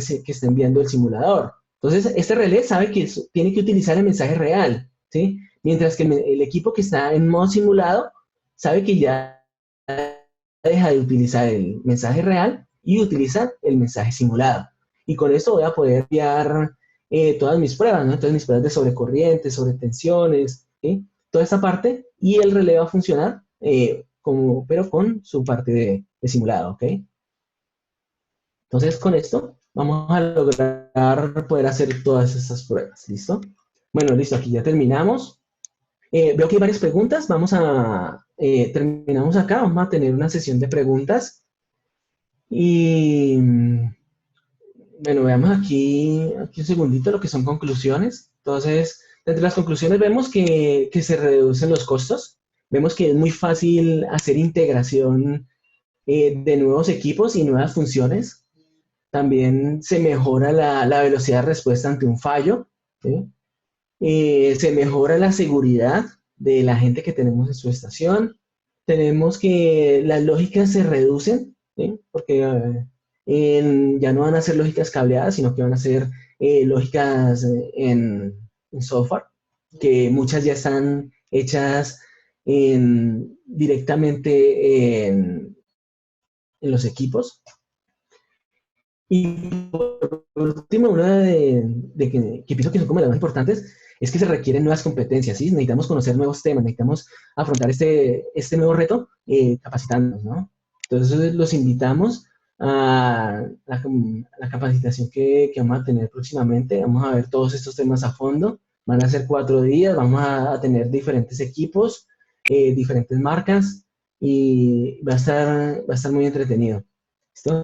enviando el simulador. Entonces, este relé sabe que tiene que utilizar el mensaje real, ¿sí? Mientras que el equipo que está en modo simulado sabe que ya deja de utilizar el mensaje real y utiliza el mensaje simulado. Y con esto voy a poder enviar todas mis pruebas, ¿no? Entonces mis pruebas de sobrecorrientes, sobre tensiones, ¿sí? Toda esta parte, y el relé va a funcionar pero con su parte de simulado, ¿ok? Entonces con esto vamos a lograr poder hacer todas estas pruebas, ¿listo? Bueno, listo, aquí ya terminamos. Veo que hay varias preguntas. Terminamos acá. Vamos a tener una sesión de preguntas. Y bueno, veamos aquí un segundito lo que son conclusiones. Entonces, entre las conclusiones vemos que se reducen los costos. Vemos que es muy fácil hacer integración de nuevos equipos y nuevas funciones. También se mejora la velocidad de respuesta ante un fallo, ¿sí? Se mejora la seguridad de la gente que tenemos en su estación. Tenemos que las lógicas se reducen, ¿sí? Porque ya no van a ser lógicas cableadas, sino que van a ser lógicas en software, que muchas ya están hechas directamente en los equipos. Y por último, una que pienso que son como las más importantes es que se requieren nuevas competencias, ¿sí? Necesitamos conocer nuevos temas, necesitamos afrontar este nuevo reto capacitándonos, ¿no? Entonces los invitamos a la capacitación que vamos a tener próximamente. Vamos a ver todos estos temas a fondo Van a ser 4 días, vamos a tener diferentes equipos, diferentes marcas, y va a estar muy entretenido. ¿Listo?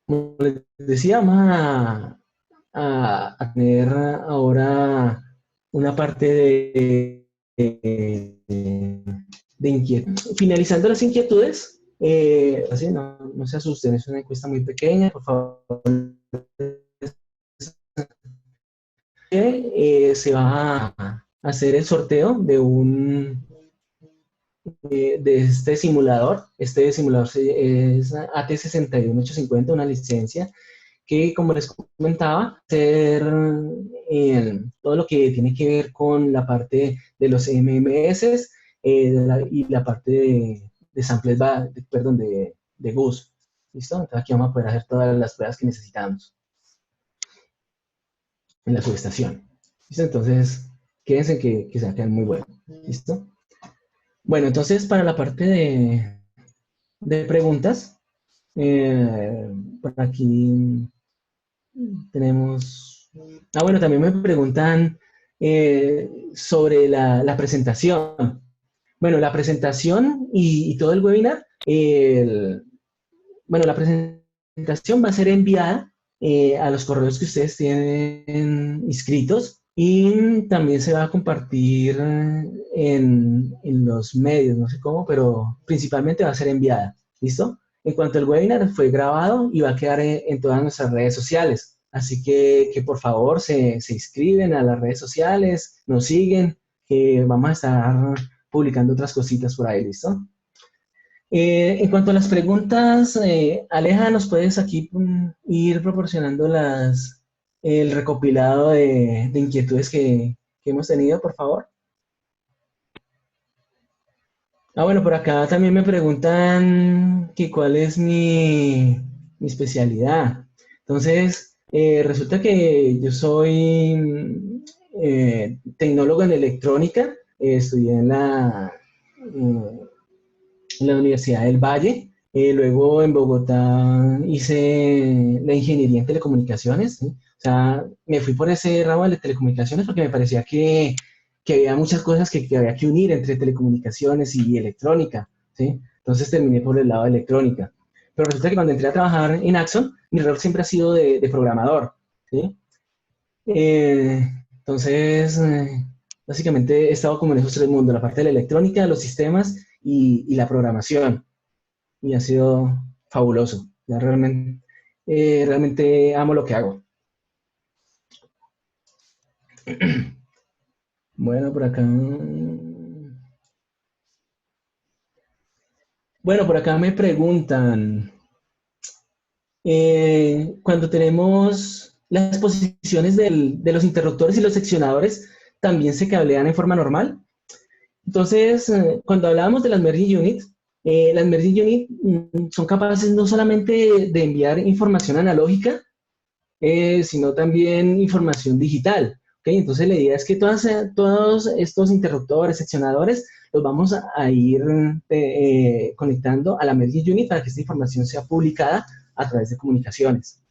Como les decía, vamos a tener ahora una parte de inquietud. Finalizando las inquietudes, así no se asusten, es una encuesta muy pequeña, por favor. Se va a hacer el sorteo de este simulador. Este simulador es AT61850, una licencia que, como les comentaba, hacer todo lo que tiene que ver con la parte de los MMS y la parte de samples, perdón, de GUS. ¿Listo? Entonces aquí vamos a poder hacer todas las pruebas que necesitamos en la subestación. ¿Listo? Entonces, quédense que se va a quedar muy bueno. ¿Listo? Bueno, entonces para la parte de preguntas, por aquí tenemos... Ah, bueno, también me preguntan sobre la presentación. Bueno, la presentación y todo el webinar, bueno, la presentación va a ser enviada a los correos que ustedes tienen inscritos y también se va a compartir en los medios, no sé cómo, pero principalmente va a ser enviada. ¿Listo? En cuanto al webinar fue grabado y va a quedar en todas nuestras redes sociales. Así que por favor se inscriben a las redes sociales, nos siguen, que vamos a estar publicando otras cositas por ahí, ¿listo? En cuanto a las preguntas, Aleja, ¿nos puedes aquí ir proporcionando el recopilado de inquietudes que hemos tenido, por favor? Ah, bueno, por acá también me preguntan que cuál es mi especialidad. Entonces, resulta que yo soy tecnólogo en electrónica, estudié en la Universidad del Valle. Luego en Bogotá hice la ingeniería en telecomunicaciones, ¿sí? O sea, me fui por ese ramo de telecomunicaciones porque me parecía que había muchas cosas que había que unir entre telecomunicaciones y electrónica, ¿sí? Entonces terminé por el lado de electrónica. Pero resulta que cuando entré a trabajar en Axon, mi rol siempre ha sido de programador, ¿sí? Entonces, básicamente he estado como en esos tres mundos, la parte de la electrónica, los sistemas y la programación. Y ha sido fabuloso. Ya realmente amo lo que hago. Bueno, por acá. Bueno, por acá me preguntan, cuando tenemos las posiciones de los interruptores y los seccionadores, ¿también se cablean en forma normal? Entonces, cuando hablábamos de las merging units, las merging units son capaces no solamente de enviar información analógica, sino también información digital. ¿Okay? Entonces, la idea es que todos estos interruptores, seccionadores, los vamos a ir conectando a la merging unit para que esta información sea publicada a través de comunicaciones.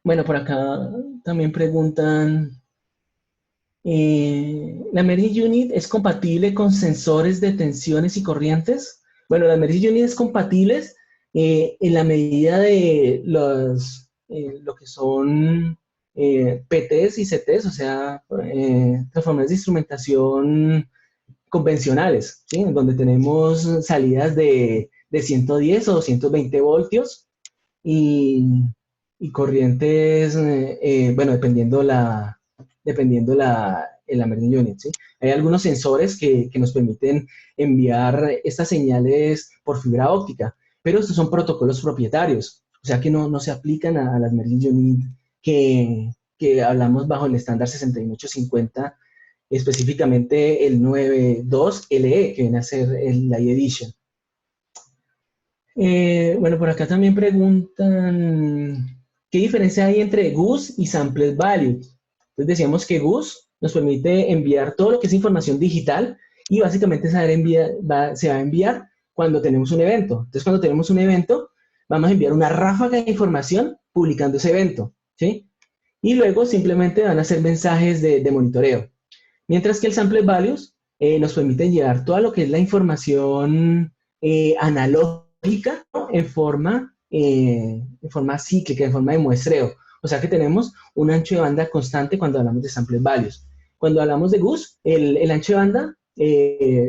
Bueno, por acá también preguntan, ¿la merging unit es compatible con sensores de tensiones y corrientes? Bueno, las merging units es compatibles en la medida de lo que son PTs y CTs, o sea, transformadores de instrumentación convencionales, ¿sí? En donde tenemos salidas de 110 o 220 voltios y corrientes, bueno, dependiendo el merging unit, ¿sí? Hay algunos sensores que nos permiten enviar estas señales por fibra óptica, pero estos son protocolos propietarios, o sea que no se aplican a las merging unit que hablamos bajo el estándar 6850, específicamente el 92LE, que viene a ser el Light Edition. Bueno, por acá también preguntan, ¿qué diferencia hay entre GUS y Sampled Value? Entonces decíamos que GUS nos permite enviar todo lo que es información digital y básicamente se va a enviar cuando tenemos un evento. Entonces cuando tenemos un evento, vamos a enviar una ráfaga de información publicando ese evento, ¿sí? Y luego simplemente van a ser mensajes de monitoreo. Mientras que el Sample Values nos permite llevar toda lo que es la información analógica, ¿no? En forma cíclica, en forma de muestreo. O sea que tenemos un ancho de banda constante cuando hablamos de Sample Values. Cuando hablamos de Goose, el ancho de banda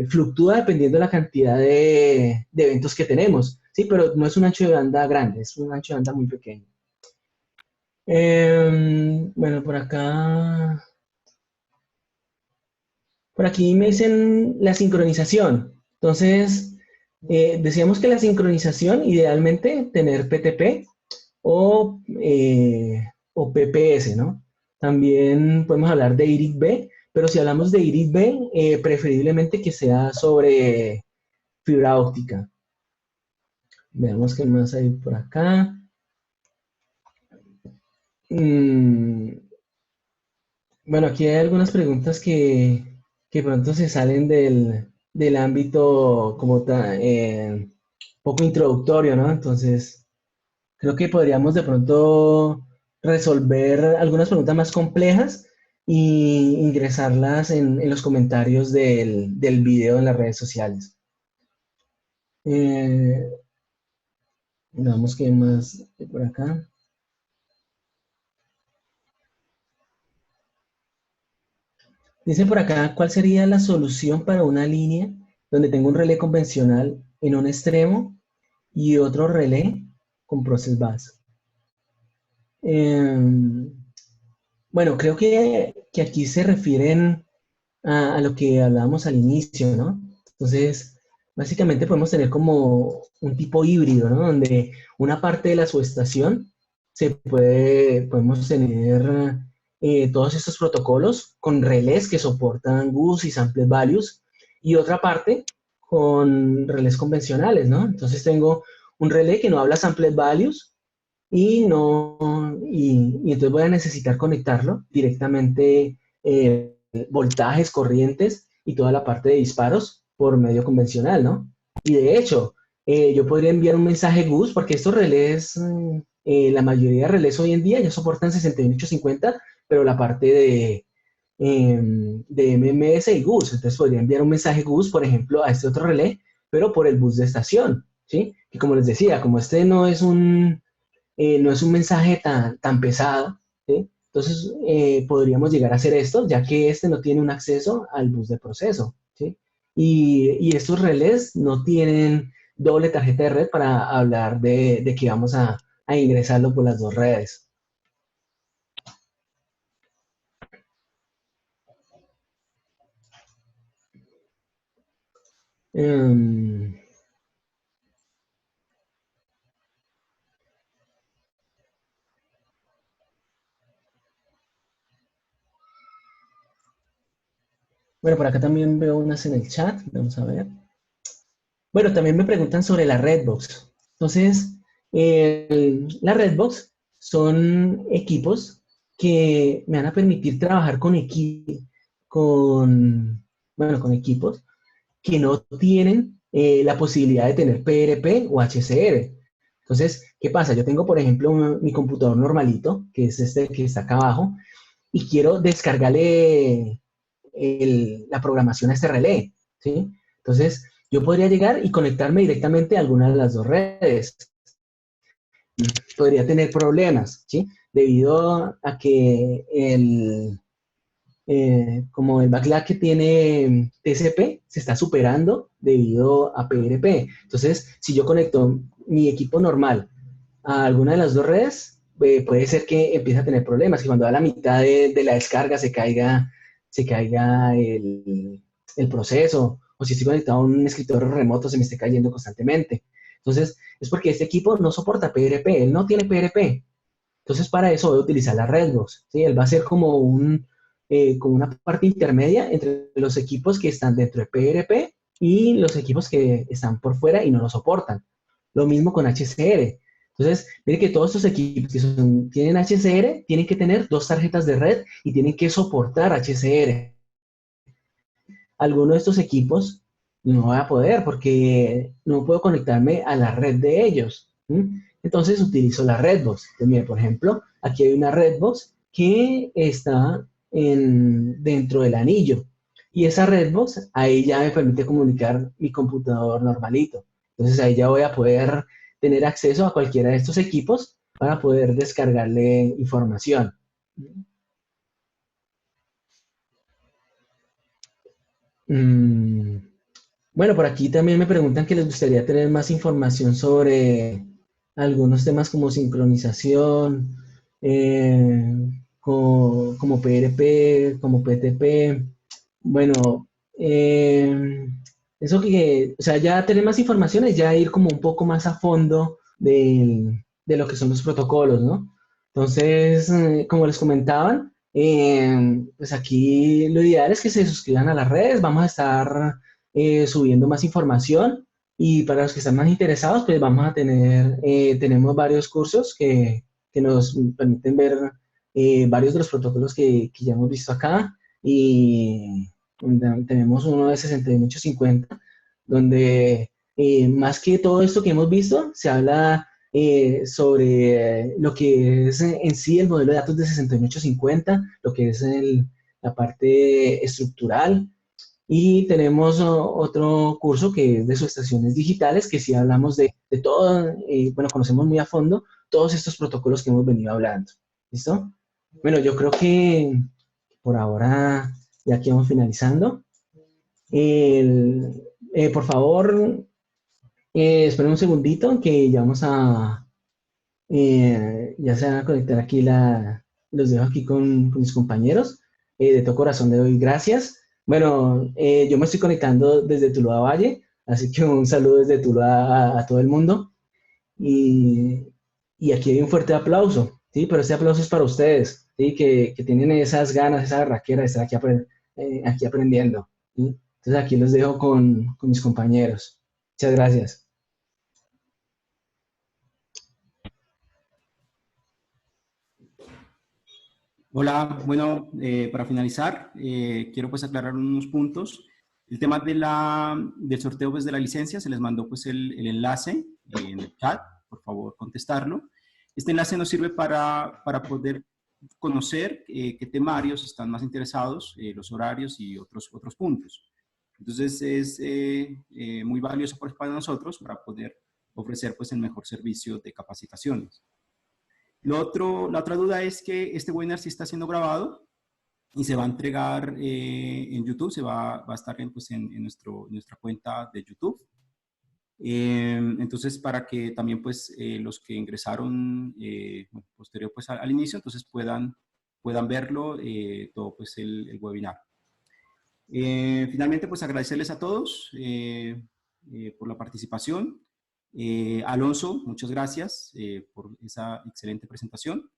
fluctúa dependiendo de la cantidad de eventos que tenemos, ¿sí? Pero no es un ancho de banda grande, es un ancho de banda muy pequeño. Bueno, por aquí me dicen la sincronización. Entonces, decíamos que la sincronización, idealmente, tener PTP o PPS, ¿no? También podemos hablar de IRIS-B, pero si hablamos de IRIS-B, preferiblemente que sea sobre fibra óptica. Veamos qué más hay por acá. Bueno, aquí hay algunas preguntas que pronto se salen del ámbito como poco introductorio, ¿no? Entonces, creo que podríamos de pronto resolver algunas preguntas más complejas y ingresarlas en los comentarios del video en las redes sociales. Veamos qué más hay por acá. Dice por acá, ¿cuál sería la solución para una línea donde tengo un relé convencional en un extremo y otro relé con process bus? Bueno, creo que aquí se refieren a lo que hablábamos al inicio, ¿no? Entonces, básicamente podemos tener como un tipo híbrido, ¿no? Donde una parte de la subestación podemos tener todos estos protocolos con relés que soportan GUS y Sample Values y otra parte con relés convencionales, ¿no? Entonces tengo un relé que no habla Sample Values y entonces voy a necesitar conectarlo directamente voltajes, corrientes y toda la parte de disparos por medio convencional, ¿no? Y de hecho, yo podría enviar un mensaje GUS porque estos relés, la mayoría de relés hoy en día ya soportan 6850, pero la parte de MMS y GUS, entonces podría enviar un mensaje GUS, por ejemplo, a este otro relé, pero por el bus de estación, ¿sí? Y como les decía, como este no es un mensaje tan pesado, ¿sí? Entonces, podríamos llegar a hacer esto, ya que este no tiene un acceso al bus de proceso, ¿sí? Y estos relés no tienen doble tarjeta de red para hablar de que vamos a ingresarlo por las dos redes. Um, bueno, por acá también veo unas en el chat, vamos a ver. Bueno, también me preguntan sobre la Redbox. Entonces, la Redbox son equipos que me van a permitir trabajar con equipos que no tienen la posibilidad de tener PRP o HCR. Entonces, ¿qué pasa? Yo tengo, por ejemplo, mi computador normalito, que es este que está acá abajo, y quiero descargarle la programación a este relé, ¿sí? Entonces, yo podría llegar y conectarme directamente a alguna de las dos redes. Podría tener problemas, ¿sí? Debido a que como el backlog que tiene TCP se está superando debido a PRP. Entonces, si yo conecto mi equipo normal a alguna de las dos redes, puede ser que empiece a tener problemas, que cuando a la mitad de la descarga se caiga el proceso, o si estoy conectado a un escritorio remoto se me esté cayendo constantemente. Entonces, es porque este equipo no soporta PRP, él no tiene PRP. Entonces, para eso voy a utilizar la Redbox, ¿sí? Él va a ser como una parte intermedia entre los equipos que están dentro de PRP y los equipos que están por fuera y no lo soportan. Lo mismo con HCR. Entonces, miren que todos estos equipos que tienen HCR tienen que tener dos tarjetas de red y tienen que soportar HCR. Alguno de estos equipos no voy a poder porque no puedo conectarme a la red de ellos. ¿sí? Entonces utilizo la Redbox. Entonces, mire, por ejemplo, aquí hay una Redbox que está dentro del anillo. Y esa Redbox ahí ya me permite comunicar mi computador normalito. Entonces ahí ya voy a poder tener acceso a cualquiera de estos equipos para poder descargarle información. Mm, Bueno, por aquí también me preguntan que les gustaría tener más información sobre algunos temas como sincronización, eh, como PRP, como PTP. Bueno, eh, eso que, o sea, ya tener más información es ya ir como un poco más a fondo de lo que son los protocolos, ¿no? Entonces, como les comentaban, pues aquí lo ideal es que se suscriban a las redes, vamos a estar subiendo más información y para los que están más interesados, pues vamos a tenemos varios cursos que nos permiten ver varios de los protocolos que ya hemos visto acá y tenemos uno de 6850 donde más que todo esto que hemos visto, se habla sobre lo que es en sí el modelo de datos de 6850, lo que es la parte estructural, y tenemos otro curso que es de subestaciones digitales, que sí hablamos de todo, bueno, conocemos muy a fondo todos estos protocolos que hemos venido hablando. ¿Listo? Bueno, yo creo que por ahora ya aquí vamos finalizando. Por favor, esperen un segundito que ya vamos ya se van a conectar aquí los dejo aquí con mis compañeros. De todo corazón le doy gracias. Bueno, yo me estoy conectando desde Tuluá Valle, así que un saludo desde Tuluá a todo el mundo. Y, y aquí hay un fuerte aplauso, ¿sí? Pero este aplauso es para ustedes, ¿sí? Que tienen esas ganas, esa raquera de estar aquí aprendiendo, ¿sí? Entonces aquí los dejo con mis compañeros. Muchas gracias. Hola, bueno, para finalizar, quiero pues aclarar unos puntos. El tema del sorteo pues, de la licencia, se les mandó pues el enlace en el chat, por favor contestarlo. Este enlace nos sirve para poder conocer qué temarios están más interesados, los horarios y otros puntos. Entonces es muy valioso para nosotros para poder ofrecer pues el mejor servicio de capacitaciones. La otra duda es que este webinar sí está siendo grabado y se va a entregar en YouTube, va a estar pues, en nuestra cuenta de YouTube. Entonces, para que también pues, los que ingresaron posterior pues, al inicio, entonces puedan verlo todo pues, el webinar. Finalmente, pues agradecerles a todos por la participación. Alonso, muchas gracias por esa excelente presentación.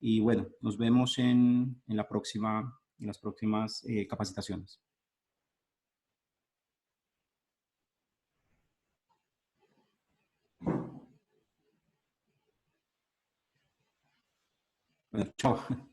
Y bueno, nos vemos en las próximas capacitaciones. Bueno, chao.